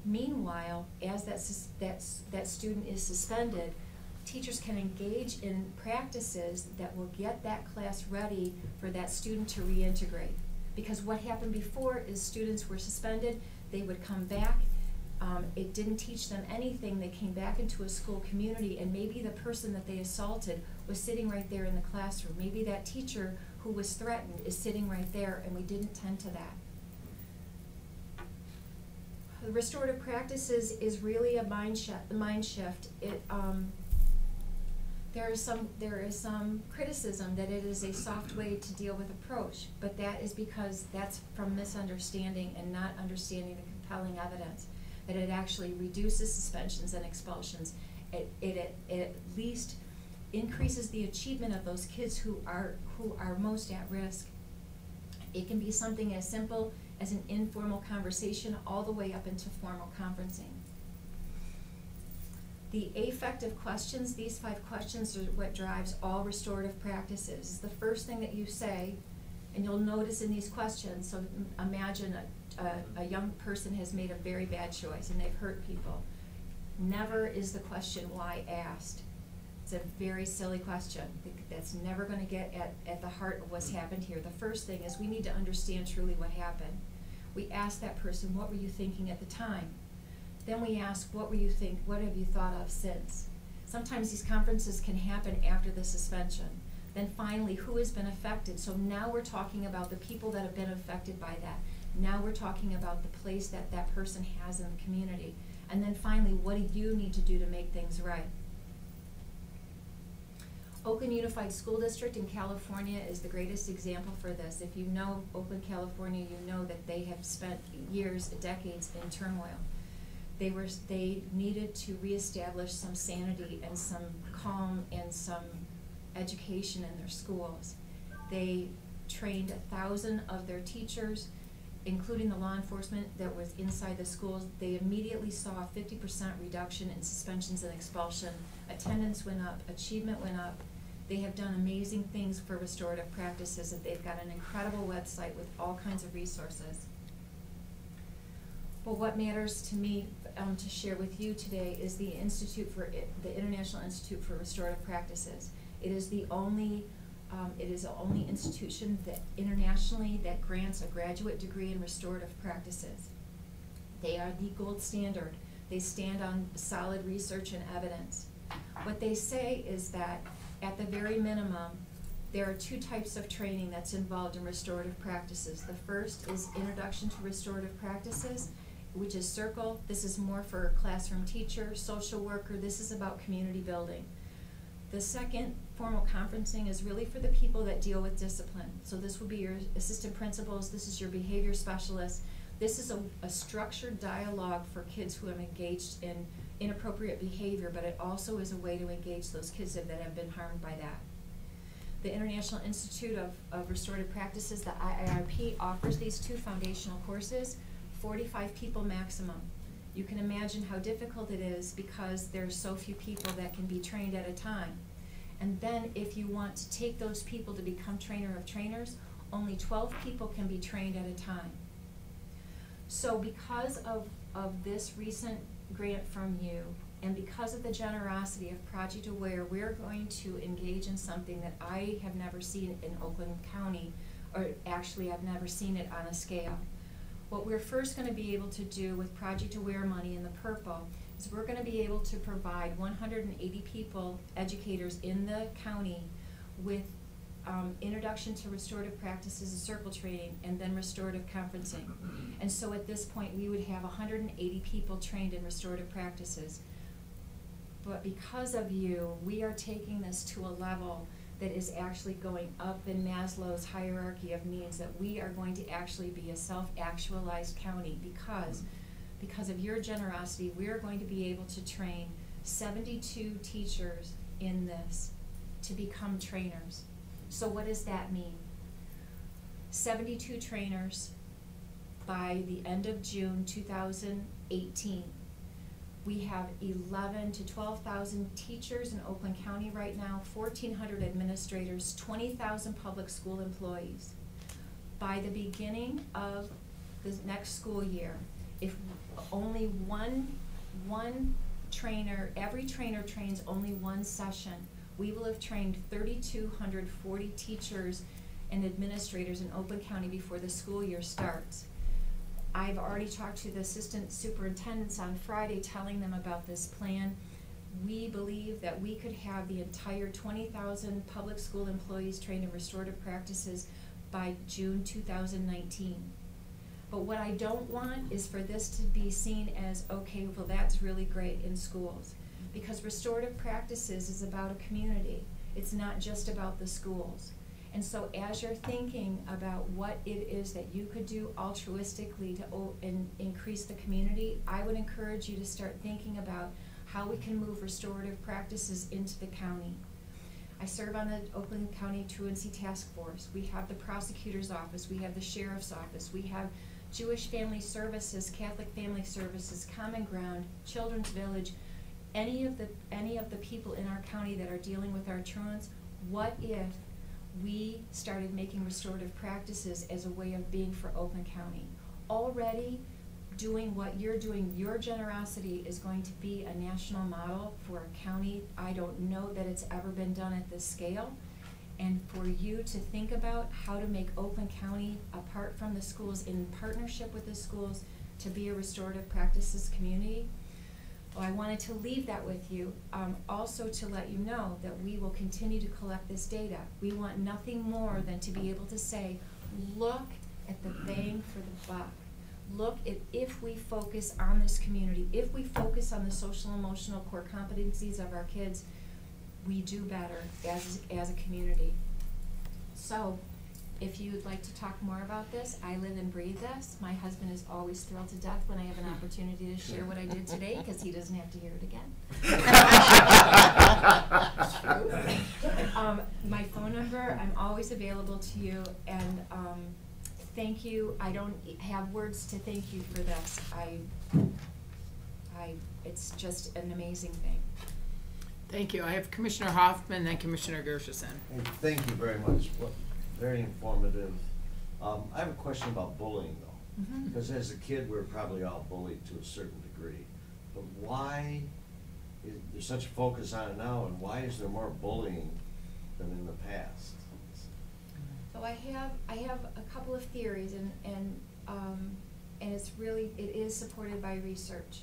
Meanwhile, as that student is suspended, teachers can engage in practices that will get that class ready for that student to reintegrate. Because what happened before is students were suspended, they would come back, it didn't teach them anything, they came back into a school community, and maybe the person that they assaulted was sitting right there in the classroom. Maybe that teacher who was threatened is sitting right there, and we didn't tend to that. The restorative practices is really a mind shift. There is some criticism that it is a soft way to deal with approach, but that is because that's from misunderstanding and not understanding the compelling evidence, that it actually reduces suspensions and expulsions. It at least increases the achievement of those kids who are most at risk. It can be something as simple as an informal conversation all the way up into formal conferencing. The affective questions, these 5 questions are what drives all restorative practices. The first thing that you say, and you'll notice in these questions, so imagine a young person has made a very bad choice and they've hurt people. Never is the question why asked. It's a very silly question. That's never going to get at the heart of what's happened here. The first thing is we need to understand truly what happened. We ask that person, what were you thinking at the time? Then we ask, what have you thought of since? Sometimes these conferences can happen after the suspension. Then finally, who has been affected? So now we're talking about the people that have been affected by that. Now we're talking about the place that that person has in the community. And then finally, what do you need to do to make things right? Oakland Unified School District in California is the greatest example for this. If you know Oakland, California, you know that they have spent years, decades in turmoil. They needed to reestablish some sanity and some calm and some education in their schools. They trained 1,000 of their teachers, including the law enforcement that was inside the schools. They immediately saw a 50% reduction in suspensions and expulsion. Attendance went up, achievement went up. They have done amazing things for restorative practices, and they've got an incredible website with all kinds of resources. Well, what matters to me to share with you today is the International Institute for Restorative Practices. It is the only institution that internationally that grants a graduate degree in restorative practices. They are the gold standard. They stand on solid research and evidence. What they say is that at the very minimum, there are 2 types of training that's involved in restorative practices. The first is Introduction to Restorative Practices, which is CIRCLE. This is more for classroom teacher, social worker. This is about community building. The second, formal conferencing, is really for the people that deal with discipline. So this would be your assistant principals. This is your behavior specialists. This is a structured dialogue for kids who have engaged in inappropriate behavior, but it also is a way to engage those kids that have been harmed by that. The International Institute of Restorative Practices, the IIRP, offers these 2 foundational courses, 45 people maximum. You can imagine how difficult it is because there's so few people that can be trained at a time. And then if you want to take those people to become trainer of trainers, only 12 people can be trained at a time. So because of this recent grant from you, and because of the generosity of Project Aware, we're going to engage in something that I have never seen in Oakland County, or actually I've never seen it on a scale. What we're first going to be able to do with Project Aware money in the purple is we're going to be able to provide 180 people, educators in the county, with Introduction to Restorative Practices and CIRCLE training, and then restorative conferencing. And so at this point we would have 180 people trained in restorative practices. But because of you, we are taking this to a level that is actually going up in Maslow's hierarchy of needs, that we are going to actually be a self-actualized county because of your generosity. We are going to be able to train 72 teachers in this to become trainers. So what does that mean? 72 trainers by the end of June 2018. We have 11 to 12,000 teachers in Oakland County right now, 1,400 administrators, 20,000 public school employees. By the beginning of the next school year, if only one trainer, every trainer trains only 1 session, we will have trained 3,240 teachers and administrators in Oakland County before the school year starts. I've already talked to the assistant superintendents on Friday telling them about this plan. We believe that we could have the entire 20,000 public school employees trained in restorative practices by June 2019. But what I don't want is for this to be seen as, okay, well, that's really great in schools. Because restorative practices is about a community. It's not just about the schools. And so as you're thinking about what it is that you could do altruistically to increase the community, I would encourage you to start thinking about how we can move restorative practices into the county. I serve on the Oakland County Truancy Task Force. We have the prosecutor's office, we have the sheriff's office, we have Jewish Family Services, Catholic Family Services, Common Ground, Children's Village, any of the people in our county that are dealing with our truants. What if we started making restorative practices as a way of being for Oakland County? Already doing what you're doing, your generosity is going to be a national model for a county. I don't know that it's ever been done at this scale. And for you to think about how to make Oakland County, apart from the schools, in partnership with the schools, to be a restorative practices community. Well, I wanted to leave that with you. Also to let you know that we will continue to collect this data. We want nothing more than to be able to say, look at the bang for the buck. Look at, if we focus on this community, if we focus on the social emotional core competencies of our kids, we do better as a community. So, if you'd like to talk more about this, I live and breathe this. My husband is always thrilled to death when I have an opportunity to share what I did today, because he doesn't have to hear it again. My phone number, I'm always available to you, and thank you. I don't have words to thank you for this. It's just an amazing thing. Thank you. I have Commissioner Hoffman, then Commissioner Gershenson. Hey, thank you very much. Very informative. I have a question about bullying, though. Mm-hmm. Because as a kid, we were probably all bullied to a certain degree. But why is there such a focus on it now, and why is there more bullying than in the past? So I have a couple of theories, and it's really, it is supported by research.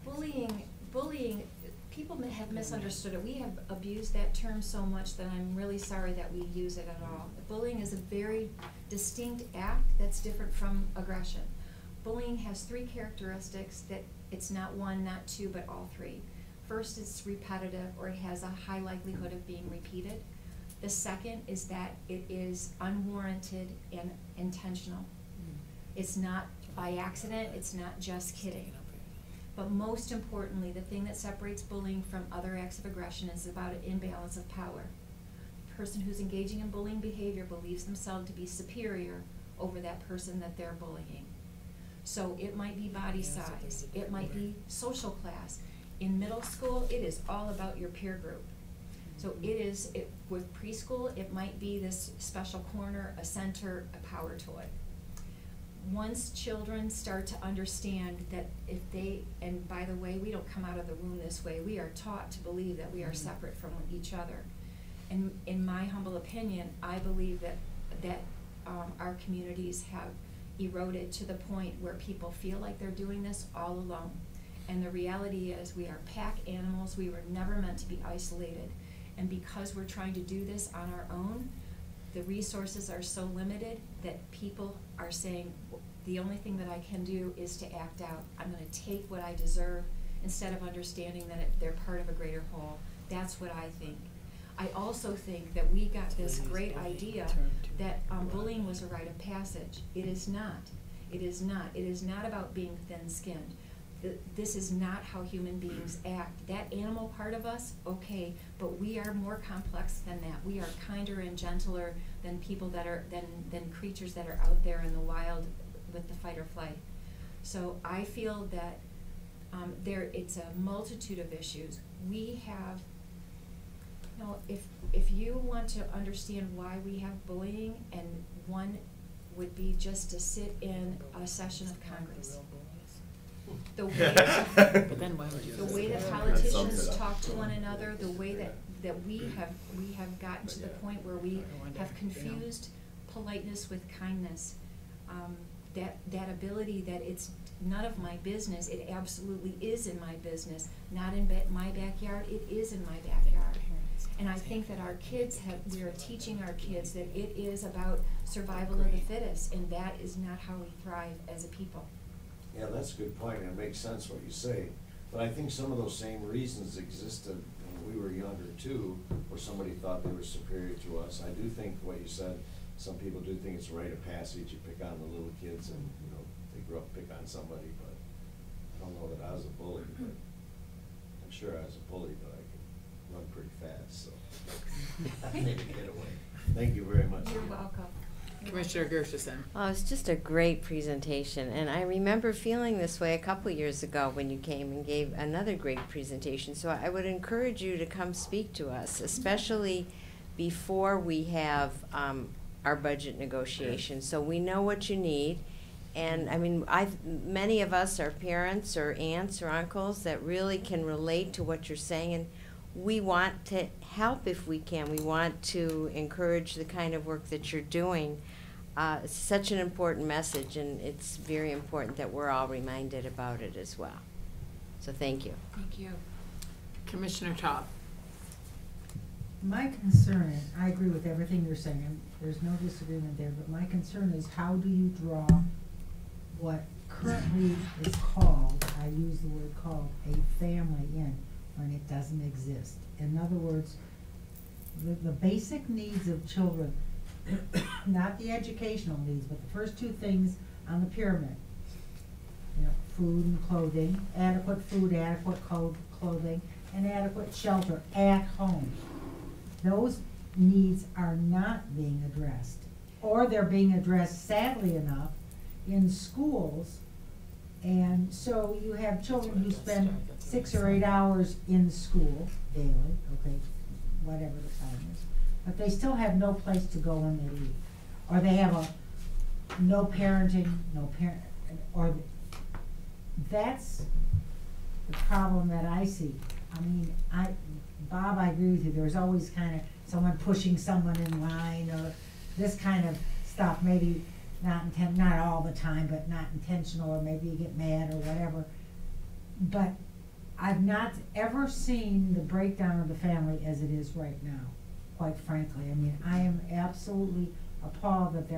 Bullying, people have misunderstood it. We have abused that term so much that I'm really sorry that we use it at all. Bullying is a very distinct act that's different from aggression. Bullying has three characteristics that it's not one, not two, but all three. First, it's repetitive, or it has a high likelihood of being repeated. The second is that it is unwarranted and intentional. It's not by accident, it's not just kidding. But most importantly, the thing that separates bullying from other acts of aggression is about an imbalance of power. The person who's engaging in bullying behavior believes themselves to be superior over that person that they're bullying. So it might be body size, it might be social class. In middle school, it is all about your peer group. So with preschool, it might be this special corner, a center, a power toy. Once children start to understand that if they, and by the way, we don't come out of the womb this way, we are taught to believe that we are separate from each other. And in my humble opinion, I believe that our communities have eroded to the point where people feel like they're doing this all alone. And the reality is we are pack animals, we were never meant to be isolated. And because we're trying to do this on our own, the resources are so limited that people are saying, the only thing that I can do is to act out. I'm going to take what I deserve instead of understanding that they're part of a greater whole. That's what I think. I also think that we got this great idea that bullying was a rite of passage. It is not. It is not. It is not about being thin-skinned. This is not how human beings act. That animal part of us, okay, but we are more complex than that. We are kinder and gentler than people that are, than creatures that are out there in the wild with the fight or flight. So I feel that it's a multitude of issues. We have, you know, if you want to understand why we have bullying, and one would be just to sit in a session of Congress. The way that politicians talk to one another, the way that we have gotten to the point where we have confused politeness with kindness. That ability that it's none of my business, it absolutely is in my business. Not in my backyard, it is in my backyard. And I think that we are teaching our kids that it is about survival of the fittest, and that is not how we thrive as a people. Yeah, that's a good point, and it makes sense what you say. But I think some of those same reasons existed when we were younger too, where somebody thought they were superior to us. I do think what you said, some people do think it's a rite of passage, you pick on the little kids and, you know, they grow up pick on somebody, but I don't know that I was a bully, but I'm sure I was a bully, but I could run pretty fast, so maybe get away. Thank you very much. You're welcome. Commissioner Gershenson. Oh, it's just a great presentation, and I remember feeling this way a couple years ago when you came and gave another great presentation. So I would encourage you to come speak to us, especially before we have our budget negotiations, so we know what you need. And I mean, many of us are parents or aunts or uncles that really can relate to what you're saying, and we want to help if we can. We want to encourage the kind of work that you're doing. It's such an important message, and it's very important that we're all reminded about it as well. So thank you. Thank you. Commissioner Todd. My concern, I agree with everything you're saying, there's no disagreement there, but my concern is how do you draw what currently is called, I use the word called, a family in, when it doesn't exist. In other words, the basic needs of children, not the educational needs, but the first two things on the pyramid. You know, food and clothing, adequate food, adequate clothing, and adequate shelter at home. Those needs are not being addressed, or they're being addressed, sadly enough, in schools. And so you have children who spend 6 or 8 hours in school daily, okay, whatever the time is, but they still have no place to go when they leave. Or they have no parenting, or that's the problem that I see. I mean, Bob, I agree with you, there's always kind of someone pushing someone in line, or this kind of stuff, maybe not all the time, but not intentional, or maybe you get mad or whatever. But I've not ever seen the breakdown of the family as it is right now, quite frankly. I mean, I am absolutely appalled that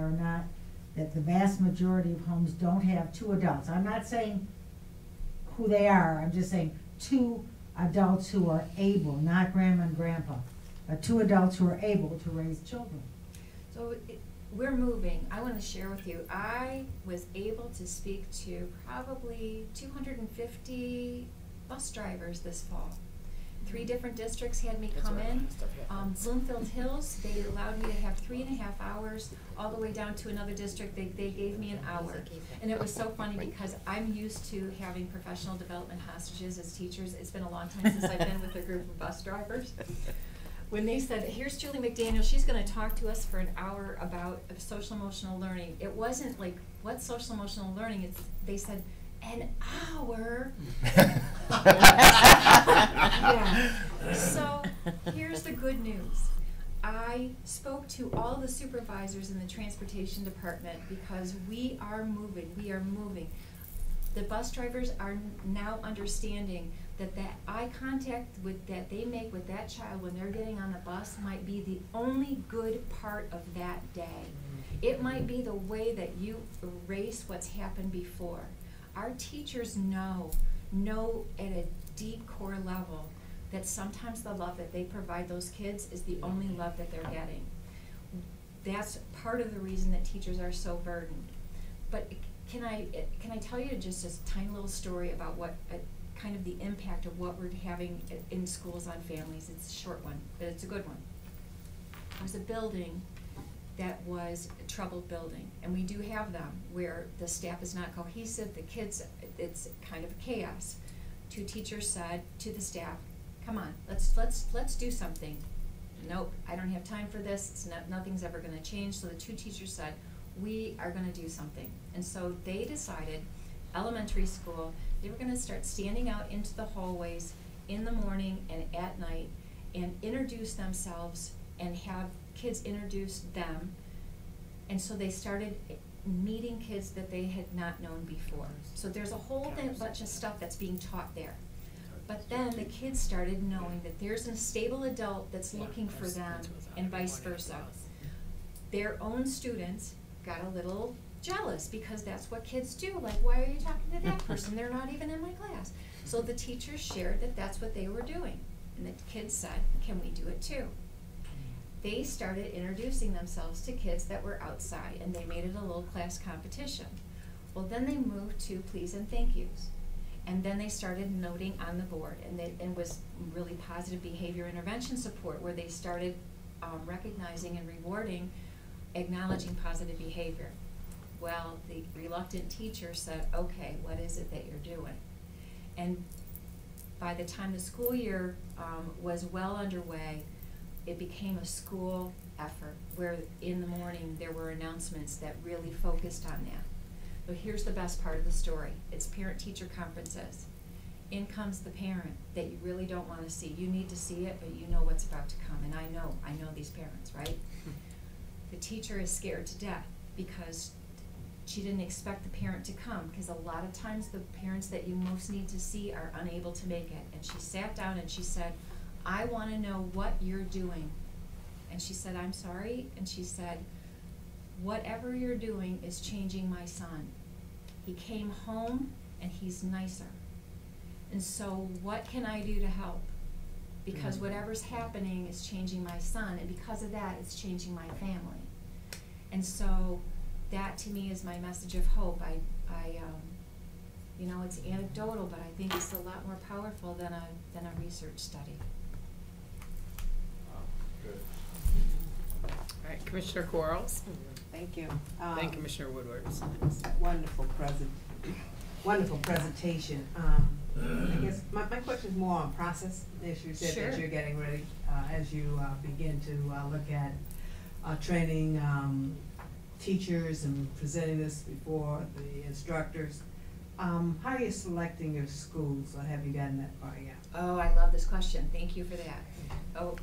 that the vast majority of homes don't have 2 adults. I'm not saying who they are, I'm just saying 2 adults who are able, not grandma and grandpa, but 2 adults who are able to raise children. So we're moving. I want to share with you, I was able to speak to probably 250 bus drivers this fall. 3 different districts had me come in. Bloomfield Hills, they allowed me to have 3.5 hours all the way down to another district. They gave me an hour. And it was so funny because I'm used to having professional development hostages as teachers. It's been a long time since I've been with a group of bus drivers. When they said, here's Julie McDaniel, she's going to talk to us for an hour about social emotional learning. It wasn't like, what's social emotional learning? They said, an hour? Yeah. So here's the good news. I spoke to all the supervisors in the transportation department because we are moving. The bus drivers are now understanding that eye contact that they make with that child when they're getting on the bus might be the only good part of that day. It might be the way that you erase what's happened before. Our teachers know at a deep core level that sometimes the love that they provide those kids is the only love that they're getting. That's part of the reason that teachers are so burdened. But can I tell you just a tiny little story about what kind of the impact of what we're having in schools on families? It's a short one, but it's a good one. There was a building that was a troubled building, and we do have them where the staff is not cohesive, the kids, it's kind of chaos. 2 teachers said to the staff, come on, let's do something. Nope, I don't have time for this, nothing's ever gonna change. So the 2 teachers said, we are gonna do something. And so they decided, elementary school, they were gonna start standing out into the hallways in the morning and at night and introduce themselves and have kids introduce them. And so they started meeting kids that they had not known before. So there's a whole bunch of stuff that's being taught there. But then the kids started knowing that there's a stable adult that's looking for them, and vice versa. Their own students got a little jealous because that's what kids do. Like, why are you talking to that person? They're not even in my class. So the teachers shared that that's what they were doing. And the kids said, can we do it too? They started introducing themselves to kids that were outside, and they made it a little class competition. Well, then they moved to please and thank yous. And then they started noting on the board, and was really positive behavior intervention support, where they started recognizing and rewarding, acknowledging positive behavior. Well, the reluctant teacher said, okay, what is it that you're doing? And by the time the school year was well underway, it became a school effort, where in the morning there were announcements that really focused on that. But here's the best part of the story. It's parent-teacher conferences. In comes the parent that you really don't want to see. You need to see it, but you know what's about to come. And I know these parents, right? The teacher is scared to death because she didn't expect the parent to come, because a lot of times the parents that you most need to see are unable to make it. And she sat down and she said, I want to know what you're doing. And she said, I'm sorry. And she said, whatever you're doing is changing my son. He came home and he's nicer. And so what can I do to help? Because whatever's happening is changing my son, and because of that, it's changing my family. And so that to me is my message of hope. You know, it's anecdotal, but I think it's a lot more powerful than a research study. All right, Commissioner Quarles. Thank you. Then Commissioner Woodward. Wonderful presentation. I guess my question is more on process, as you said, Sure. that you're getting ready as you begin to look at training teachers and presenting this before the instructors. How are you selecting your schools, or have you gotten that far yet? Oh, I love this question. Thank you for that. Oh,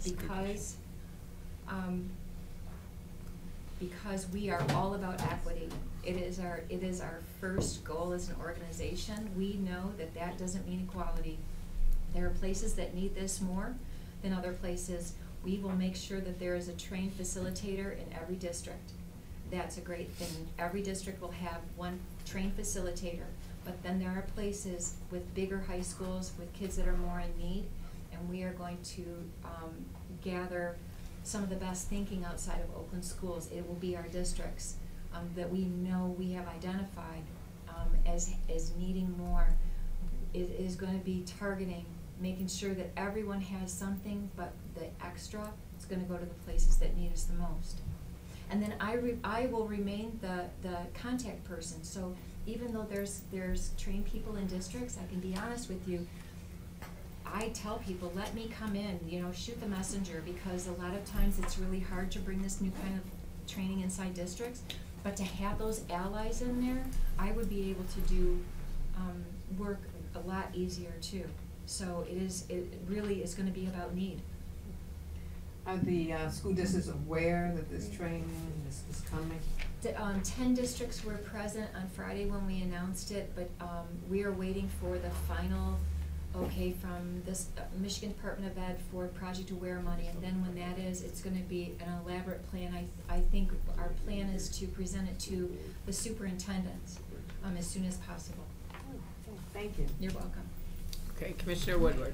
because we are all about equity. It is our first goal as an organization. We know that doesn't mean equality. There are places that need this more than other places. We will make sure that there is a trained facilitator in every district. That's a great thing. Every district will have one trained facilitator, but then there are places with bigger high schools with kids that are more in need, and we are going to gather some of the best thinking outside of Oakland schools. It will be our districts that we know we have identified as needing more. It is going to be targeting, making sure that everyone has something, but the extra is going to go to the places that need us the most. And then I will remain the contact person. So even though there's trained people in districts, I can be honest with you, I tell people, let me come in, shoot the messenger, because a lot of times it's really hard to bring this new kind of training inside districts, but to have those allies in there, I would be able to do work a lot easier too. So it really is going to be about need. Are the school districts aware that this training is coming? 10 districts were present on Friday when we announced it, but we are waiting for the final okay from this Michigan Department of Ed for Project Aware money, and then when that is, it's going to be an elaborate plan. I think our plan is to present it to the superintendents as soon as possible. Thank you. You're welcome. Okay, Commissioner Woodward.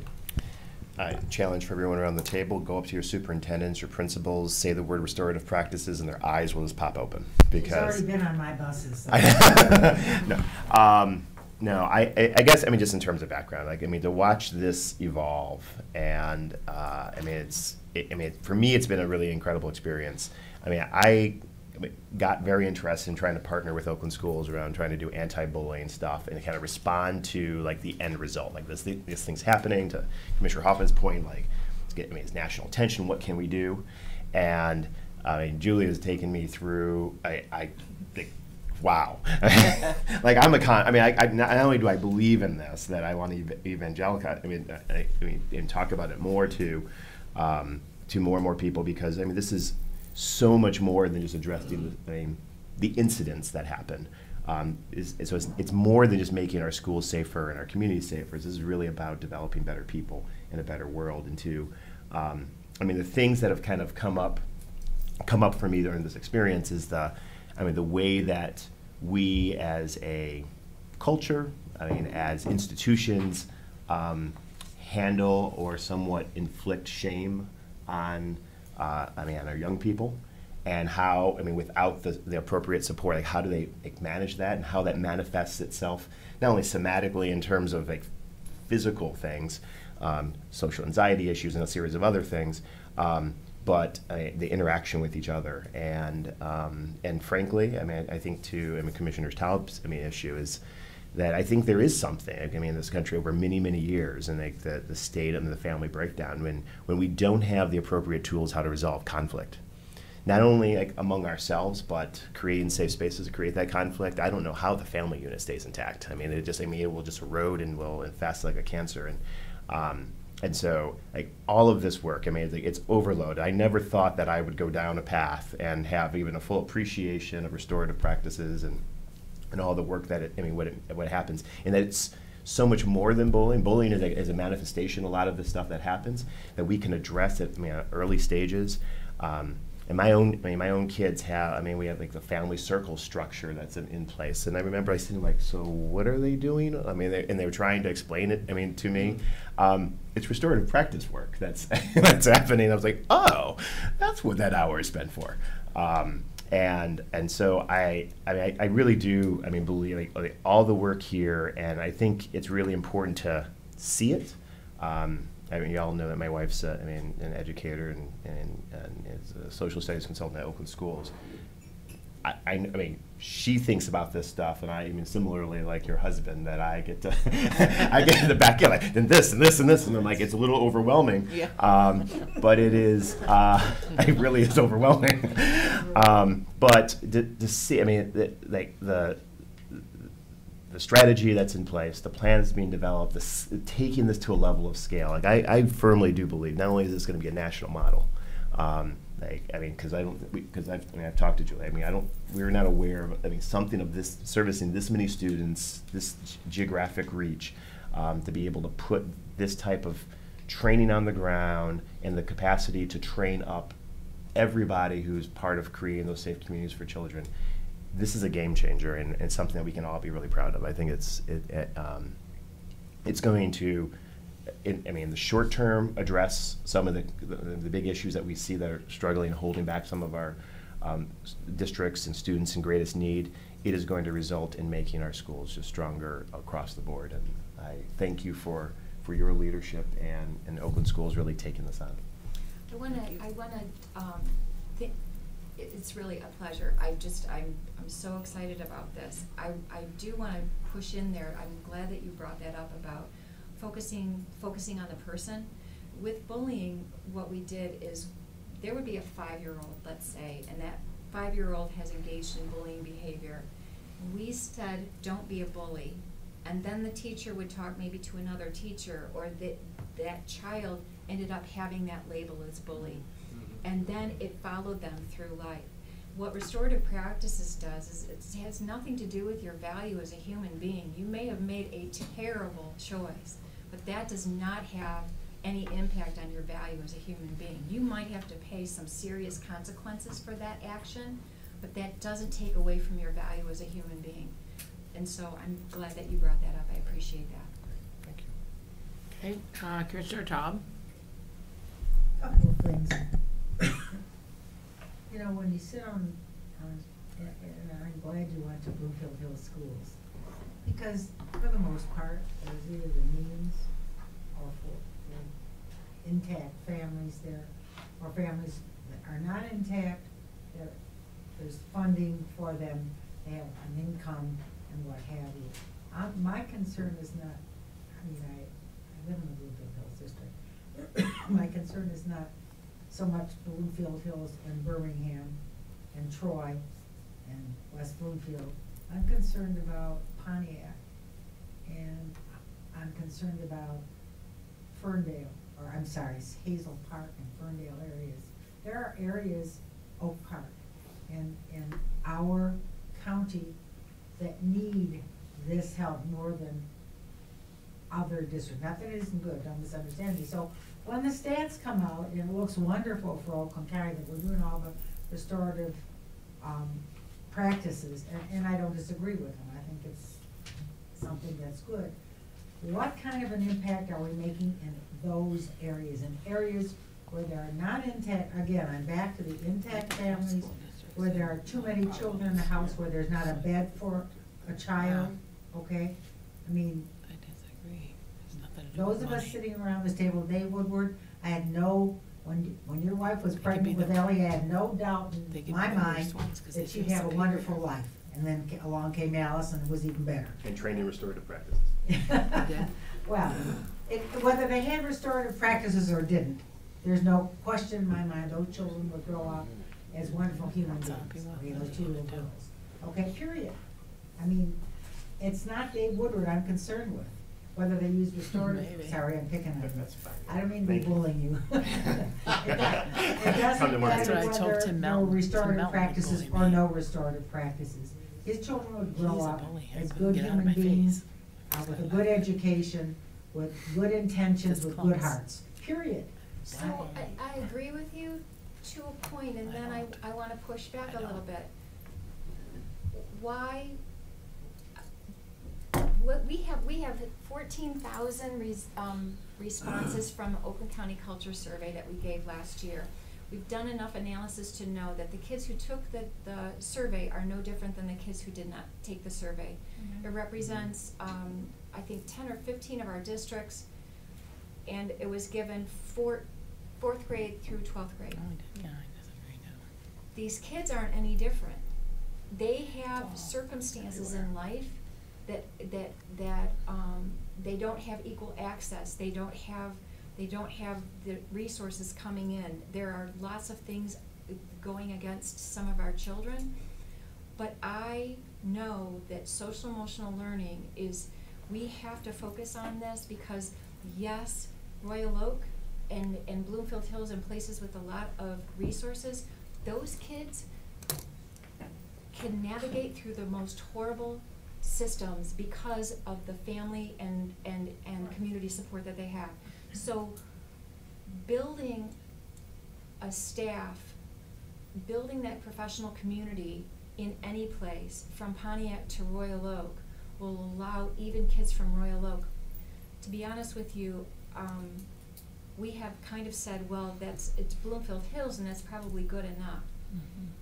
Challenge for everyone around the table: go up to your superintendents, your principals, say the word restorative practices, and their eyes will just pop open. Because He's already been on my buses. So. No, I guess, just in terms of background, to watch this evolve, and for me, it's been a really incredible experience. I got very interested in trying to partner with Oakland schools around trying to do anti-bullying stuff and kind of respond to the end result. This thing's happening, to Commissioner Hoffman's point, it's national attention. What can we do? And Julie has taken me through. Wow. I'm not only do I believe in this, that I want to evangelical, and talk about it more to more and more people, because this is so much more than just addressing the incidents that happen. So it's more than just making our schools safer and our communities safer. This is really about developing better people and a better world. And I mean, the things that have kind of come up for me during this experience is the way that we as a culture, as institutions, handle or somewhat inflict shame on our young people, and how, without the appropriate support, how do they manage that, and how that manifests itself not only somatically in terms of physical things, social anxiety issues and a series of other things, but the interaction with each other. And frankly, I think Commissioner Taub's issue is that I think there is something, in this country over many, many years, and the state and the family breakdown, when we don't have the appropriate tools how to resolve conflict. Not only among ourselves, but creating safe spaces to create that conflict. I don't know how the family unit stays intact. It will just erode and will infest like a cancer. And so, all of this work, it's overload. I never thought that I would go down a path and have even a full appreciation of restorative practices and all the work that what happens, and that it's so much more than bullying. Bullying is a manifestation, a lot of the stuff that happens, that we can address at early stages. And my own kids have, we have the family circle structure that's in place. And I remember I said, so what are they doing? They were trying to explain it, to me. It's restorative practice work that's happening. I was like, oh, that's what that hour is spent for. And so I really do, believe all the work here, and I think it's really important to see it. You all know that my wife's an educator and is a social studies consultant at Oakland Schools. She thinks about this stuff, and I similarly, like your husband, that I get to the back end, and this and this and this, and I'm it's a little overwhelming. Yeah. But it is, it really is overwhelming. But to see, the strategy that's in place, the plan that's being developed, taking this to a level of scale. I firmly do believe not only is this going to be a national model, because I've talked to Julie. We're not aware of something of this servicing this many students, this geographic reach, to be able to put this type of training on the ground and the capacity to train up everybody who's part of creating those safe communities for children. This is a game changer, and it's something that we can all be really proud of. I think it's going to, in the short term, address some of the big issues that we see that are struggling and holding back some of our districts and students in greatest need. It is going to result in making our schools just stronger across the board. And I thank you for your leadership and Oakland Schools really taking this on. It's really a pleasure. I'm so excited about this. I do want to push in there. I'm glad that you brought that up about focusing on the person. With bullying, what we did is there would be a 5-year-old, let's say, and that 5-year-old has engaged in bullying behavior. We said, don't be a bully. And then the teacher would talk maybe to another teacher, or that child ended up having that label as bully. And then it followed them through life. What restorative practices does is it has nothing to do with your value as a human being. You may have made a terrible choice, but that does not have any impact on your value as a human being. You might have to pay some serious consequences for that action, but that doesn't take away from your value as a human being. And so I'm glad that you brought that up. I appreciate that. Thank you. Okay, Commissioner Taub. Couple of things. When you sit on and I'm glad you went to Bloomfield Hills Schools, because for the most part, there's either the means or for intact families there, or families that are not intact. There's funding for them, they have an income and what have you. My concern is not, I live in the Bloomfield Hills district. My concern is not so much Bloomfield Hills and Birmingham and Troy and West Bloomfield. I'm concerned about Pontiac, and I'm concerned about Ferndale, or I'm sorry, Hazel Park and Ferndale areas. There are areas, Oak Park, and our county that need this help more than other districts. Not that it isn't good, don't misunderstand me. So when the stats come out, and it looks wonderful for Oakland County that we're doing all the restorative practices, and I don't disagree with them. I think it's something that's good. What kind of an impact are we making in those areas? In areas where there are not intact, again, I'm back to the intact families, where there are too many children in the house, where there's not a bed for a child, okay? I mean, I disagree. There's nothing to do those with of us money. sitting around this table, Dave Woodward, I had no, when your wife was be pregnant with the- Ellie, I had no doubt They in could my be the mind worst ones 'cause that they she'd feel have a superior. wonderful life. And then along came Alice, and it was even better. And training restorative practices. did. Well, whether they had restorative practices or didn't, there's no question in my mind, those children would grow up as wonderful human That's all beings, people okay, really those two little wanna do. girls. Okay, period. I mean, it's not Dave Woodward I'm concerned with, whether they use restorative, Maybe. sorry, I'm picking on you. That's fine. I don't mean to be Thank you. bullying you. It doesn't Come to Mark. That's what I matter told whether Tim no Melton. Tim restorative Melton would practices bully or me. no restorative practices. His children would grow He's a up bully. I as couldn't good get out of human my beings, face. with a good education, with good intentions, Just with good close. hearts, period. So I agree with you to a point, and then I wanna push back a little bit. Why, we have 14,000 responses from Oakland County Culture Survey that we gave last year. We've done enough analysis to know that the kids who took the survey are no different than the kids who did not take the survey. It represents, I think 10 or 15 of our districts, and it was given fourth grade through 12th grade. Yeah, I disagree now. These kids aren't any different. They have circumstances in life that they don't have equal access. They don't have the resources coming in. There are lots of things going against some of our children, but I know that social emotional learning is, we have to focus on this because yes, Royal Oak and Bloomfield Hills and places with a lot of resources, those kids can navigate through the most horrible systems because of the family and community support that they have. So building a staff, building that professional community in any place, from Pontiac to Royal Oak, will allow even kids from Royal Oak. To be honest with you, we have kind of said, well, it's Bloomfield Hills and that's probably good enough.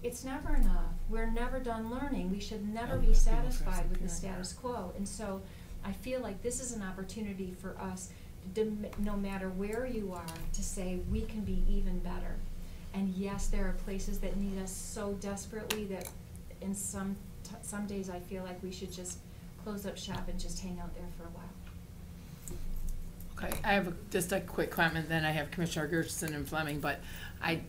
It's never enough. We're never done learning. We should never be satisfied with the status quo. And so I feel like this is an opportunity for us, no matter where you are, to say we can be even better. And yes, there are places that need us so desperately that in some days I feel like we should just close up shop and just hang out there for a while. Okay, I have just a quick comment, then I have Commissioner Gerson and Fleming, but I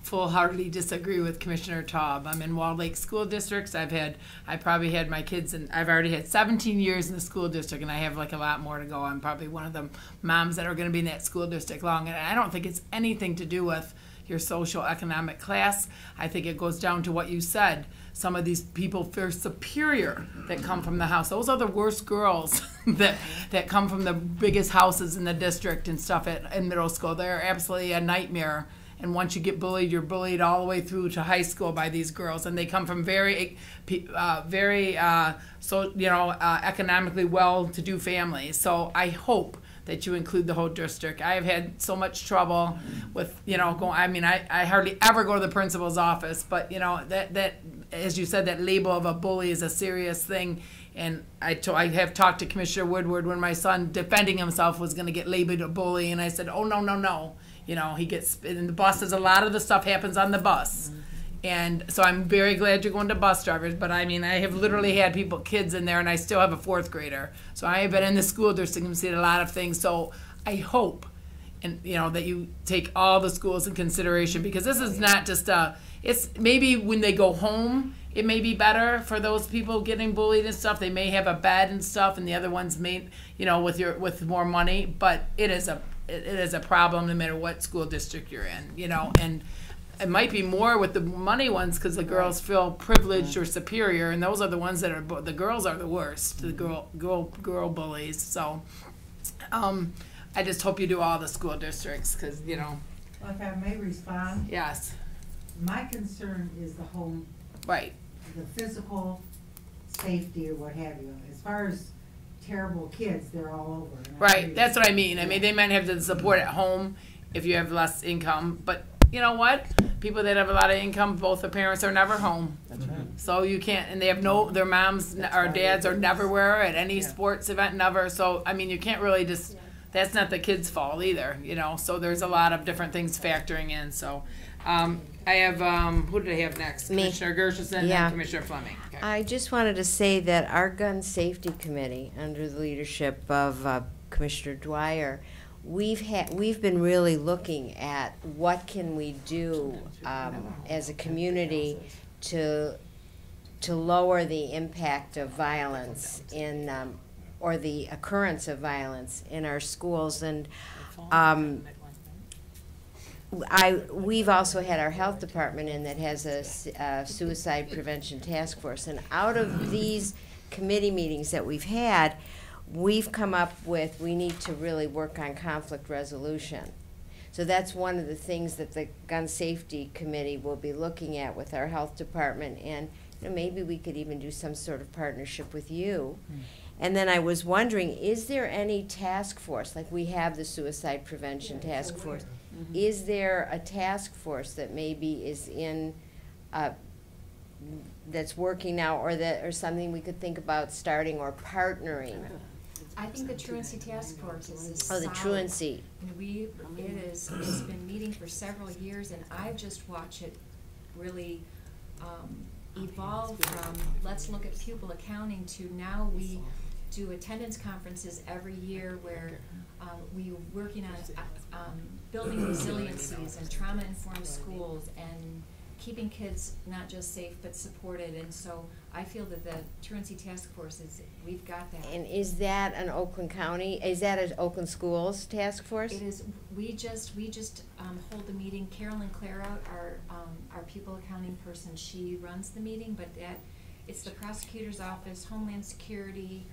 full-heartedly disagree with Commissioner Taub. I'm in Walled Lake School Districts. I probably had my kids, and I've already had 17 years in the school district, and I have like a lot more to go. I'm probably one of the moms that are gonna be in that school district long, and I don't think it's anything to do with your social economic class. I think it goes down to what you said. Some of these people feel superior that come from the house. Those are the worst girls that come from the biggest houses in the district and stuff in middle school. They're absolutely a nightmare. And once you get bullied, you're bullied all the way through to high school by these girls, and they come from very economically well-to-do families. So I hope that you include the whole district. I have had so much trouble with, I hardly ever go to the principal's office, but that as you said, that label of a bully is a serious thing. And I have talked to Commissioner Woodward when my son defending himself was going to get labeled a bully, and I said, oh, no. He gets in the buses. A lot of the stuff happens on the bus. And so I'm very glad you're going to bus drivers, but I have literally had kids in there, and I still have a fourth grader. So I have been in the school district and seen a lot of things. So I hope, that you take all the schools in consideration, because this is not just it's maybe when they go home, it may be better for those people getting bullied and stuff. They may have a bed and stuff, and the other ones may, with more money, but it is a problem no matter what school district you're in, and it might be more with the money ones because the girls feel privileged or superior, and those are the ones that are the girls are the worst, the girl bullies. So, I just hope you do all the school districts because Well, if I may respond, yes, my concern is the home, right, the physical safety or what have you. As far as terrible kids, they're all over. And I agree. right. That's what I mean. I mean, they might have the support at home if you have less income, but you know what? People that have a lot of income, both the parents are never home. That's right. So you can't, and they have their moms or dads are never where at any sports event, never. So, I mean, you can't really just, that's not the kid's fault either, so there's a lot of different things factoring in. So, I have, who did I have next? Me. Commissioner Gershenson Yeah. and Commissioner Fleming. Okay. I just wanted to say that our gun safety committee, under the leadership of Commissioner Dwyer, we've been really looking at what can we do as a community to lower the impact of violence in or the occurrence of violence in our schools. And we've also had our health department in that has a suicide prevention task force, and out of these committee meetings that we've had, we've come up with, we need to really work on conflict resolution. So that's one of the things that the Gun Safety Committee will be looking at with our health department, and maybe we could even do some sort of partnership with you. And then I was wondering, is there any task force, like we have the suicide prevention task force, is there a task force that maybe is in, that's working now, or something we could think about starting or partnering? I think the truancy task force is Oh, the solid. truancy. It's been meeting for several years, and I've just watched it really evolve from let's look at pupil accounting to now we do attendance conferences every year where we're working on building resiliencies and trauma-informed schools and keeping kids not just safe but supported. And so I feel that the truancy task force we've got that. And is that an Oakland County, is that an Oakland Schools task force? It is. We just hold the meeting. Carolyn Clarout, our pupil accounting person, she runs the meeting, but it's the prosecutor's office, Homeland Security,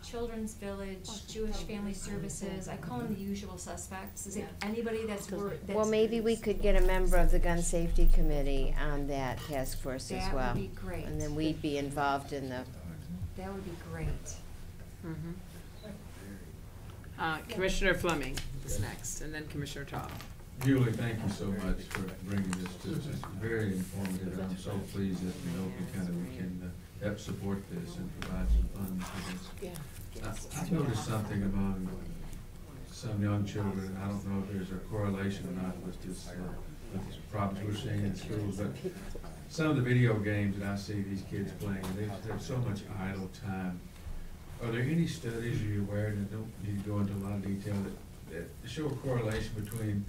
Children's Village, Jewish Family Services. I call them the usual suspects. Is it anybody that's Well, maybe we could get a member of the Gun Safety Committee on that task force as well. That would be great. And then we'd be involved in the, That would be great. Commissioner Fleming is next, and then Commissioner Tall. Julie, thank you so much for bringing this to us. It's very informative, and I'm so pleased that we can help support this and provide some funds for this. I've noticed something among some young children. I don't know if there's a correlation or not with this, with these problems we're seeing in schools, but some of the video games that I see these kids playing, there's so much idle time. Are there any studies you're aware, and don't need to go into a lot of detail, that show a correlation between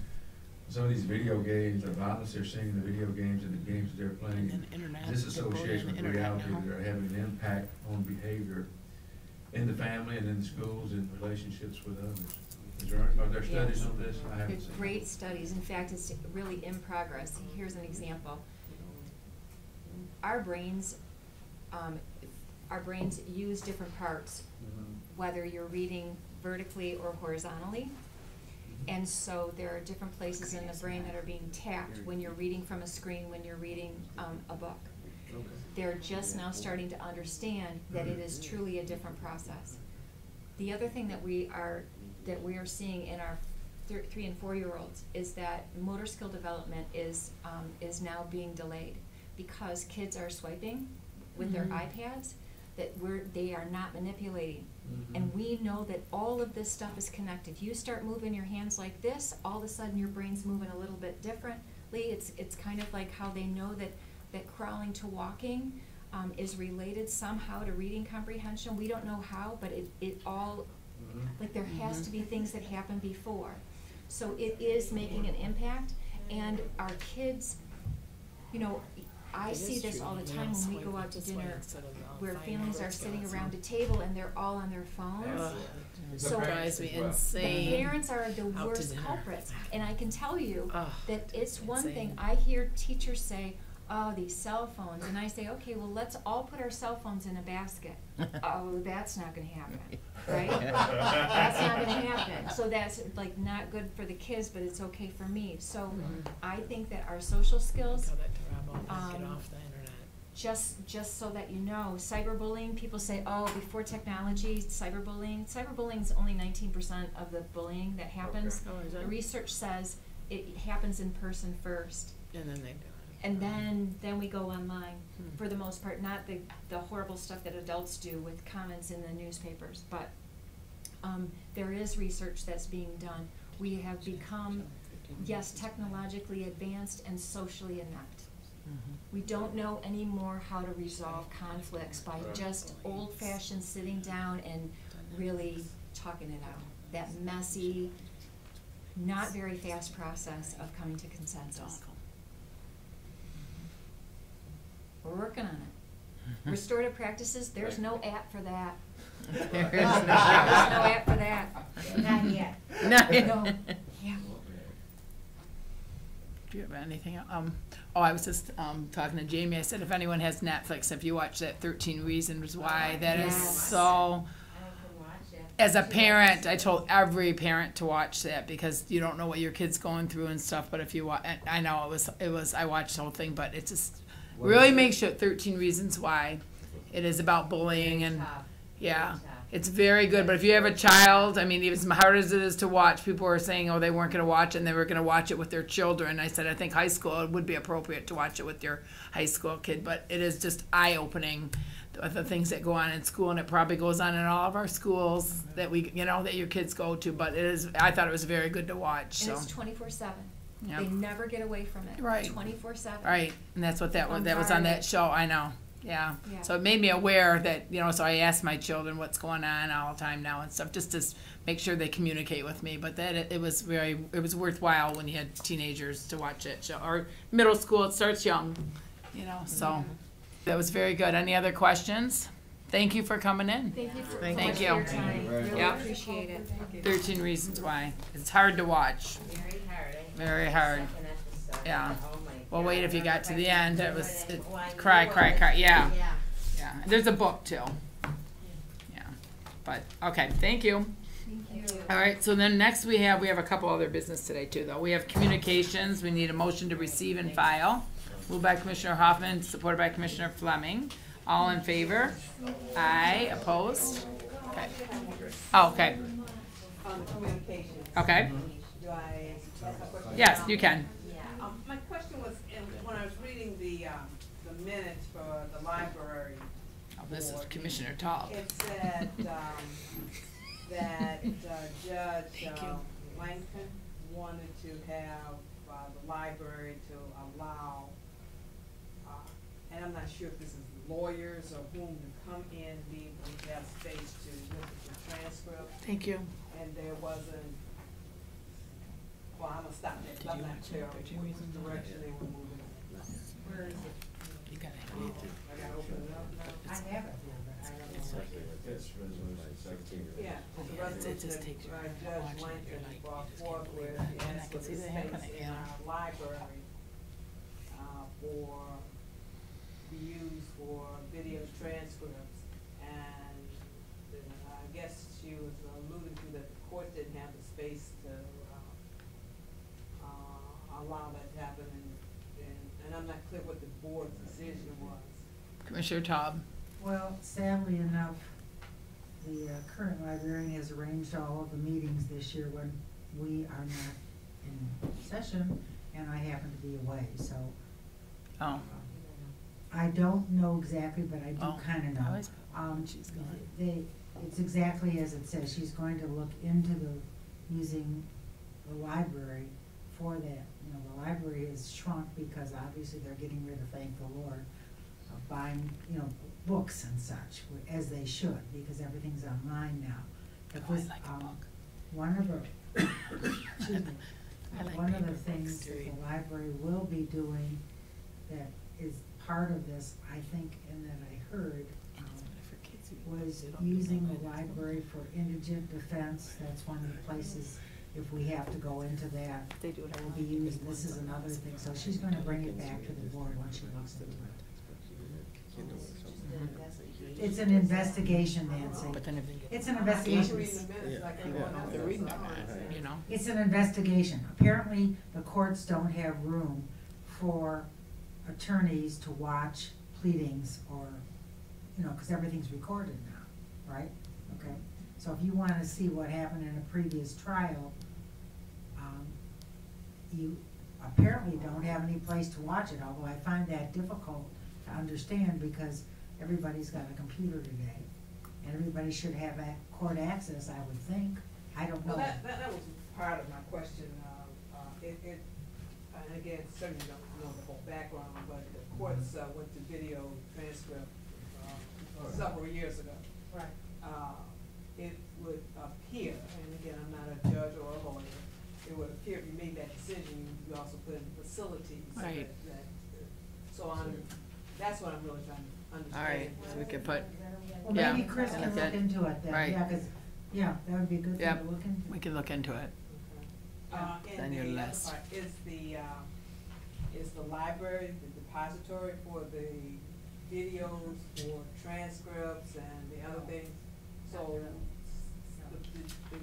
some of these video games, the violence they're seeing in the video games and the games that they're playing, and this association with reality that are having an impact on behavior in the family and in the schools and relationships with others? Are there studies on this? I haven't seen. Great studies. In fact, it's really in progress. Here's an example. Our brains use different parts, whether you're reading vertically or horizontally. And so there are different places in the brain that are being tapped when you're reading from a screen, when you're reading a book. They're just now starting to understand that it is truly a different process. The other thing that we are seeing in our 3 and 4 year olds is that motor skill development is now being delayed because kids are swiping with their iPads that they are not manipulating. And we know that all of this stuff is connected. You start moving your hands like this, all of a sudden your brain's moving a little bit differently. It's kind of like how they know that crawling to walking is related somehow to reading comprehension. We don't know how, but it all, like there has to be things that happen before. So it is making an impact, and our kids, I see this all the time when we go out to dinner where families are sitting around a table and they're all on their phones. So Drives me the insane. parents are the Out to worst dinner. culprits, and I can tell you Ugh, that it's one thing, insane. I hear teachers say, oh, these cell phones, and I say, okay, well, let's all put our cell phones in a basket. Oh, that's not gonna happen, right? That's not gonna happen, so that's like not good for the kids, but it's okay for me, so I think that our social skills, Tell that to Rob, I'll get um, off the internet. just so that you know, cyberbullying, people say, oh, before technology, cyberbullying is only 19% of the bullying that happens. Oh, is The that? research says it happens in person first, And then they do it. and then we go online, for the most part, not the horrible stuff that adults do with comments in the newspapers, but there is research that's being done. We have become, yes, technologically advanced and socially inept. We don't know anymore how to resolve conflicts by just old-fashioned sitting down and really talking it out. That messy, not very fast process of coming to consensus. We're working on it. Restorative practices, there's no app for that. There There's is no app for that. Not yet. No. Yeah. Do you have anything? I was just talking to Jamie. I said, if anyone has Netflix, if you watch that 13 Reasons Why, that is Yes. so. As a parent, I told every parent to watch that because you don't know what your kid's going through and stuff. But if you watch, I know it was. I watched the whole thing, but it just really makes you 13 Reasons Why. It is about bullying and yeah. It's very good, but if you have a child, I mean, even as hard as it is to watch, people are saying, oh, they weren't going to watch it, and they were going to watch it with their children. I said, I think high school, it would be appropriate to watch it with your high school kid, but it is just eye-opening, the things that go on in school, and it probably goes on in all of our schools that that your kids go to, but I thought it was very good to watch, And so. it's 24/7. Yep. They never get away from it. Right. 24/7. Right, and that's what that was on that show, I know. Yeah. Yeah. So it made me aware that, so I ask my children what's going on all the time now and stuff, just to make sure they communicate with me. But that it was worthwhile when you had teenagers to watch it show, or middle school, it starts young, so that was very good. Any other questions? Thank you for coming in. Thank you for Thank you. your time. Really Yeah. appreciate it. 13 Reasons Why. It's hard to watch. Very hard. Very hard. Second episode. Yeah. Oh my Well, God. wait, if you got to the end, it was, Well, I cry, knew cry, it. cry, yeah. Yeah. Yeah, there's a book too. Yeah, but, okay, thank you. Thank you. All right, so then next we have a couple other business today too, though. We have communications, we need a motion to receive and file. Moved by Commissioner Hoffman, supported by Commissioner Fleming. All in favor? Aye, opposed? Okay. Oh, okay, On communications. okay. Do I ask a question? Yes, you can. My question was, when I was reading the minutes for the library, Oh, this is Commissioner Tall. it said, that Judge Langton wanted to have, the library to allow, and I'm not sure if this is lawyers or whom to come in, be able to have space to look at the transcript, Thank you. and there wasn't, well, I'm gonna stop there, 'cause I'm not clear on which direction they were moving. Where is it? You gotta I gotta open it up now. I have it here, but I don't know. It's resolution 17. Yeah, it's a It resolution just takes you that watching Judge it, you're Langton like, brought you just forth can't where believe he that. And I asked can for see the that space happening, in yeah. our library, for, be used for video transcripts. And I guess she was alluding to that the court didn't have the space to, allow that to happen, and I'm not clear what the board's decision was. Commissioner Taub. Well, sadly enough, the current librarian has arranged all of the meetings this year when we are not in session, and I happen to be away, so. Oh. I don't know exactly, but I do Oh. kinda know. Always she's gone. It's exactly as it says, she's going to look into using the library for that. The library has shrunk because obviously they're getting rid of, thank the Lord, of buying, books and such, as they should, because everything's online now. But Oh, I this, like a book. one of the, excuse me, I like one of the paper things books, that too. the library will be doing that is part of this, I think, and that I heard, was using the library for indigent defense. That's one of the places, if we have to go into that, we'll be using, this is another thing. So she's gonna bring it back to the board once she looks into it. It's an investigation, Nancy. But then if It's an investigation. they're reading on that, you know? It's an investigation. Apparently, the courts don't have room for attorneys to watch pleadings or, you know, because everything's recorded now, right? Okay, so if you want to see what happened in a previous trial, you apparently don't have any place to watch it, although I find that difficult to understand because everybody's got a computer today, and everybody should have court access, I would think. I don't know. Well, that was part of my question. And again, certainly don't know the whole background, but the courts went to video transcript several years ago. Right. It would appear, and again, I'm not a judge or a lawyer, it would appear if you made that decision, you also put in facilities. Right. That's what I'm really trying to understand. All right, so we could put, Well, yeah. maybe Chris can look look at- into it then, right. yeah, because, yeah, that would be a good thing Yep. to look into. We can look into it. And Then your the other list. part, is the library, the depository for the videos, for transcripts and the other things? So the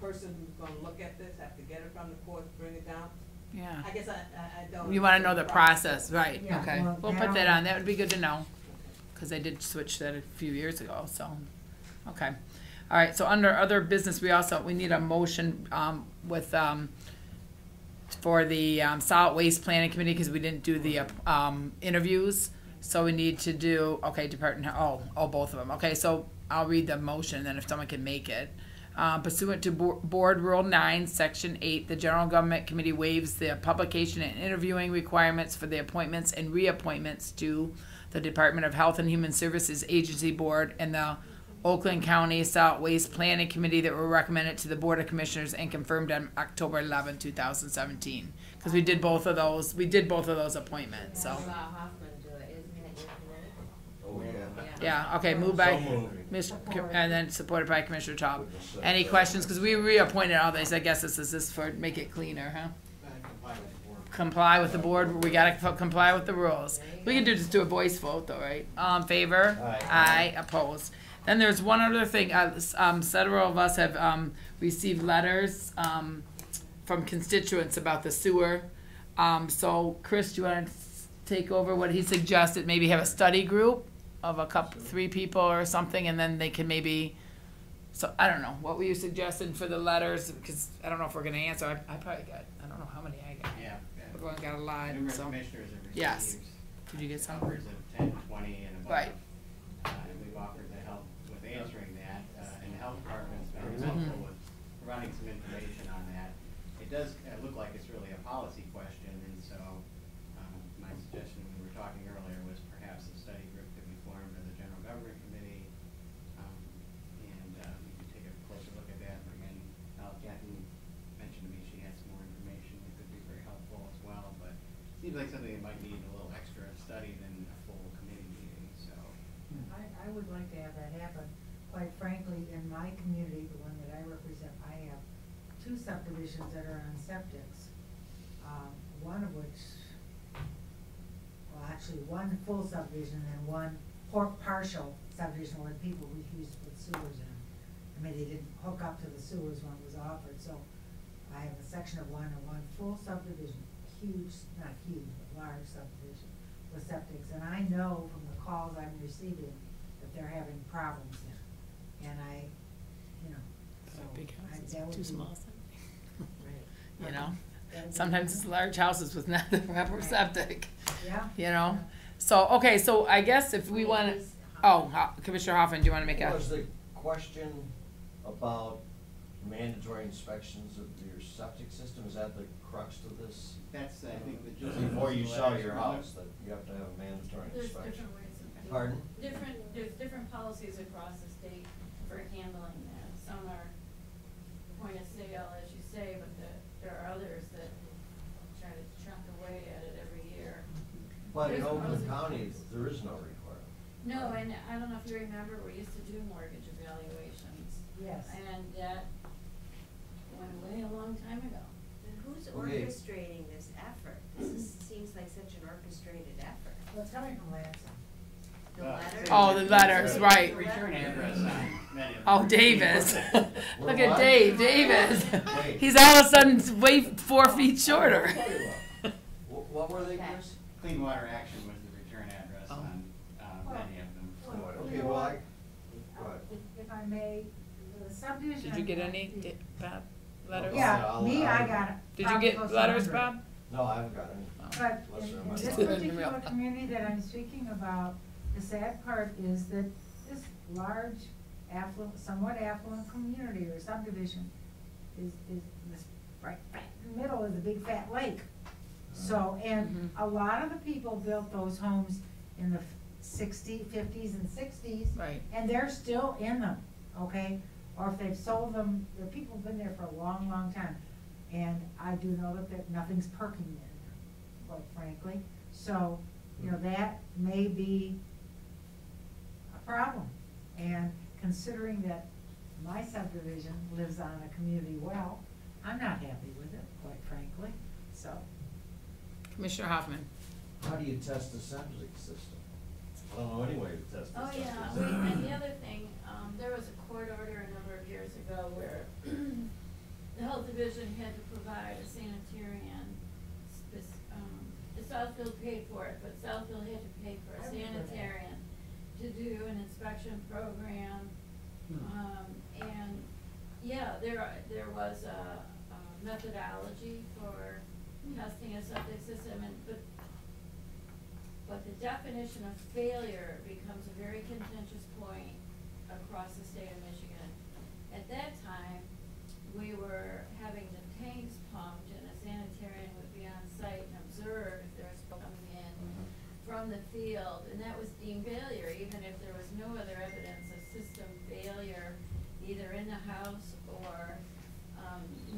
person who's gonna look at this have to get it from the court, bring it down? Yeah. I guess I don't. You wanna know the process, right, Yeah, okay. well, We'll now- put that on, that would be good to know, cause I did switch that a few years ago, so, okay. All right, so under other business, we need a motion, for the, solid waste planning committee, cause we didn't do the, interviews. So we need to do, okay, department, both of them, okay, so I'll read the motion, and then if someone can make it. Pursuant to Board Rule 9, Section 8, the General Government Committee waives the publication and interviewing requirements for the appointments and reappointments to the Department of Health and Human Services Agency Board and the Oakland County Solid Waste Planning Committee that were recommended to the Board of Commissioners and confirmed on October 11, 2017. Because we did both of those appointments, so. Oh, yeah. Yeah. Yeah, okay, moved by, So moved. and then supported by Commissioner Todd. Any questions? Because we reappointed all these, I guess this is just for, make it cleaner, huh? Comply with the board, we gotta comply with the rules. We can just do a voice vote though, right? All in favor? Aye. Aye, opposed. Then there's one other thing, several of us have, received letters, from constituents about the sewer. So Chris, do you wanna take over what he suggested, maybe have a study group of three people or something, and then they can maybe, so, I don't know, what were you suggesting for the letters, because I don't know if we're gonna answer, I probably got, I don't know how many I got. Yeah. Everyone got a lot, Numerous so, commissioners have received. Yes. Did you get some? Upwards of 10, 20 and above. Right. And we've offered to help with answering that, and the health department's been Mhm. helpful with providing some information on that. It does look like it's really a policy question, and so, my suggestion when we were talking earlier was perhaps a study group could be formed of the General Government Committee, and we could take a closer look at that. But again, Kathy mentioned to me she had some more information that could be very helpful as well, but it seems like something that might need a little extra study than a full committee meeting, so. I would like to have that happen. Quite frankly, in my community, the one that I represent, I have 2 subdivisions that are on septics. One of which, well, actually, one full subdivision and one partial subdivision where people refused to put sewers in. I mean, they didn't hook up to the sewers when it was offered, so I have a section of one and one full subdivision, huge, not huge, but large subdivision with septics. And I know from the calls I'm receiving that they're having problems there. And I, you know, so Big I, houses, that would too be. small. Right. You know, That would be- sometimes it's large houses with not the proper Right. septic, Yeah. you know? So, okay, so I guess if we wanna, Commissioner Hoffman, do you wanna make a? Was the question about mandatory inspections of your septic system, is that the crux to this? That's, I think, the gist. Before you sell your house, that you have to have a mandatory There's inspection. different ways of. Pardon? There's different policies across the state for handling that. Some are point of sale, as you say, but there are others that try to chunk away at it every year. But in There's Oakland pros and County, cons. there is no requirement. No, and I don't know if you remember, we used to do mortgage evaluations. Yes. And that went away a long time ago. And who's Okay. orchestrating this effort? Seems like such an orchestrated effort. Well, it's coming from Lansing. The letters? Oh, the letters, right. Return address on many of them. Oh, Davis. Look at what? Dave, Davis. Wait. He's all of a sudden way 4 feet shorter. What were they, Chris? Clean Water Action was the return address Oh. on many of them. Okay, well, go ahead. If I may, the subdivision. Did you get any, Bob, letters? Yeah, me, I got it. Did you probably get close to letters, 100. Bob? No, I haven't got any. But Unless they're in my this fault. particular community that I'm speaking about, the sad part is that this large affluent, somewhat affluent community or subdivision is this right in the middle is a big fat lake. So, and a lot of the people built those homes in the 50s and 60s. Right. And they're still in them, okay? Or if they've sold them, the people have been there for a long, long time. And I do know that nothing's perking in there, quite frankly. So, you know, that may be a problem. And considering that my subdivision lives on a community well, I'm not happy with it, quite frankly, so. Commissioner Hoffman. How do you test the septic system? I don't know any way to test the Oh, septic yeah, system. and the other thing, there was a court order a number of years ago where the health division had to provide a sanitarian, Southfield paid for it, but Southfield had to pay for a I remember that. sanitarian to do an inspection program. And, yeah, there was a methodology for testing a septic system, but the definition of failure becomes a very contentious point across the state of Michigan. At that time, we were having the tanks pumped and a sanitarian would be on site and observe if there was coming in from the field, and that was deemed failure, even if there was no other evidence of system failure, either in the house or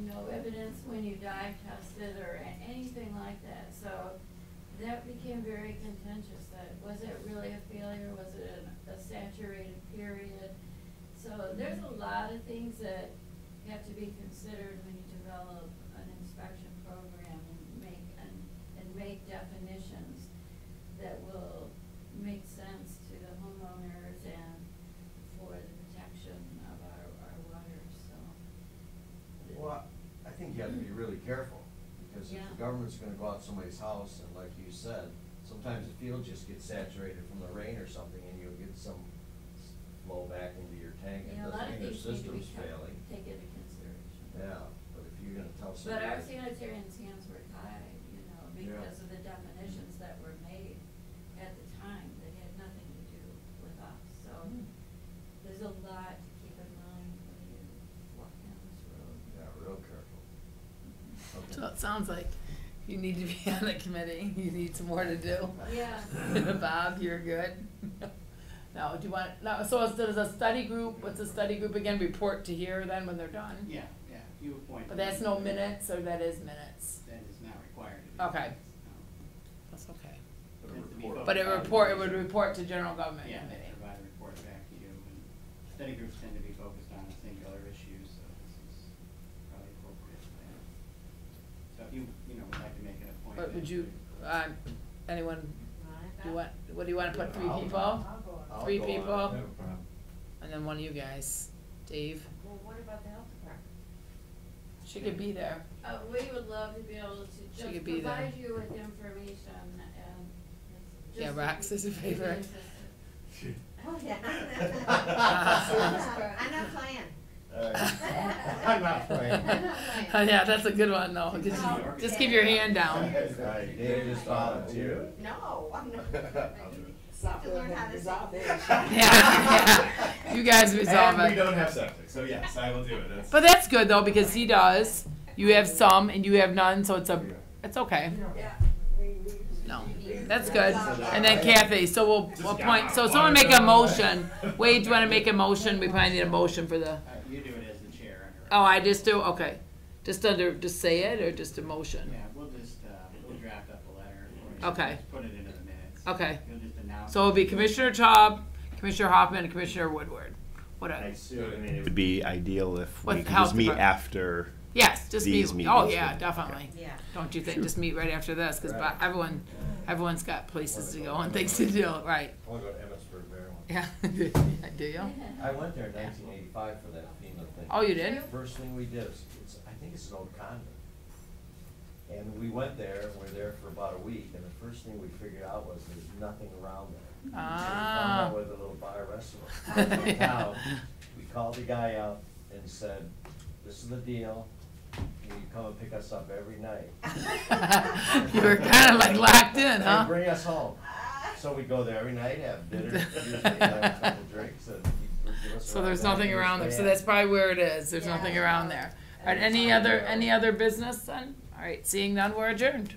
no evidence when you dive tested or anything like that. So that became very contentious. That was it really a failure? Was it a saturated period? So there's a lot of things that have to be considered when you develop an inspection program and make definitions that will make sense to the homeowners and for the protection of our waters, so. Well, I think you have to be really careful, because if Yeah. the government's gonna go out somebody's house, and like you said, sometimes the field just gets saturated from the rain or something, and you'll get some flow back into your tank, and Yeah, a doesn't lot of mean their things need to be system's failing. taken into consideration. Yeah, but if you're gonna tell But somebody. our sanitarian's hands were tied, you know, because of the definitions that were made at the time that had nothing to do with us. So there's a lot to keep in mind when you walk down this road. Yeah, real careful. Okay. So it sounds like you need to be on the committee. You need some more to do. Yeah. Bob, you're good. No, do you want, no, so does a study group, what's a study group again, report to here then when they're done? Yeah, you appoint. But that's no minutes, or that is minutes? That is not required to be. Okay. No. That's okay. It tends to be But it focused on- it would report to general government Yeah, they committee. provide a report back to you, and study groups tend to be focused on singular issues, so this is probably appropriate for that. So if you would like to make an appointment. But would you, anyone, do you want, what do you wanna put, 3 I'll- people? I'll 3 go on. people? No problem. And then one of you guys, Dave, Well, what about the health department? she could be there. We would love to be able to She just could be there. provide you with information and it's just. Yeah, to Rox be- is a favor. to be assistant. Oh, yeah. I'm not playing. I'm not playing. Yeah, that's a good one though, just keep your hand down. Right, Dave just volunteered. No, I'm not. To learn how to say. Yeah, you guys resolve And we it. don't have septic, so yes, I will do it. That's, But that's good though, because he does, you have some and you have none, so it's okay. No, that's good. And then Kathy, so we'll appoint, so someone make a motion. Wade, do you wanna make a motion? We probably need a motion for the, You do it as the chair. oh, I just do, okay. Just say it or just a motion? Yeah, we'll just, we'll draft up a letter. for you. Okay. Just put it into the minutes. Okay. You'll just announce now. So it'll be Commissioner Taub, Commissioner Hoffman, and Commissioner Woodward. What I a, assume, I mean, it would be ideal if With we the could health just meet department. after. yes, just These meet, oh meetings yeah, would- definitely. Yeah. Don't you think, just meet right after this, cause everyone's got places to go and things to do, right? I wanna go to Emmitsburg, Maryland. Yeah, do you? I went there in 1985 for that FEMA thing. Oh, you did? First thing we did is, I think it's an old convent. And we went there, and we were there for about a week, and the first thing we figured out was there's nothing around there. Ah. We found out with a little bar restaurant. Now, we called the guy out and said, this is the deal, you come and pick us up every night. You were kinda like locked in, And huh? bring us home. So we go there every night, have dinner, usually have a couple drinks, and he'd give us a So ride there's back nothing and we'd around there, stay so at. that's probably where it is, there's nothing around there. All right, any other business then? All right, seeing none, we're adjourned.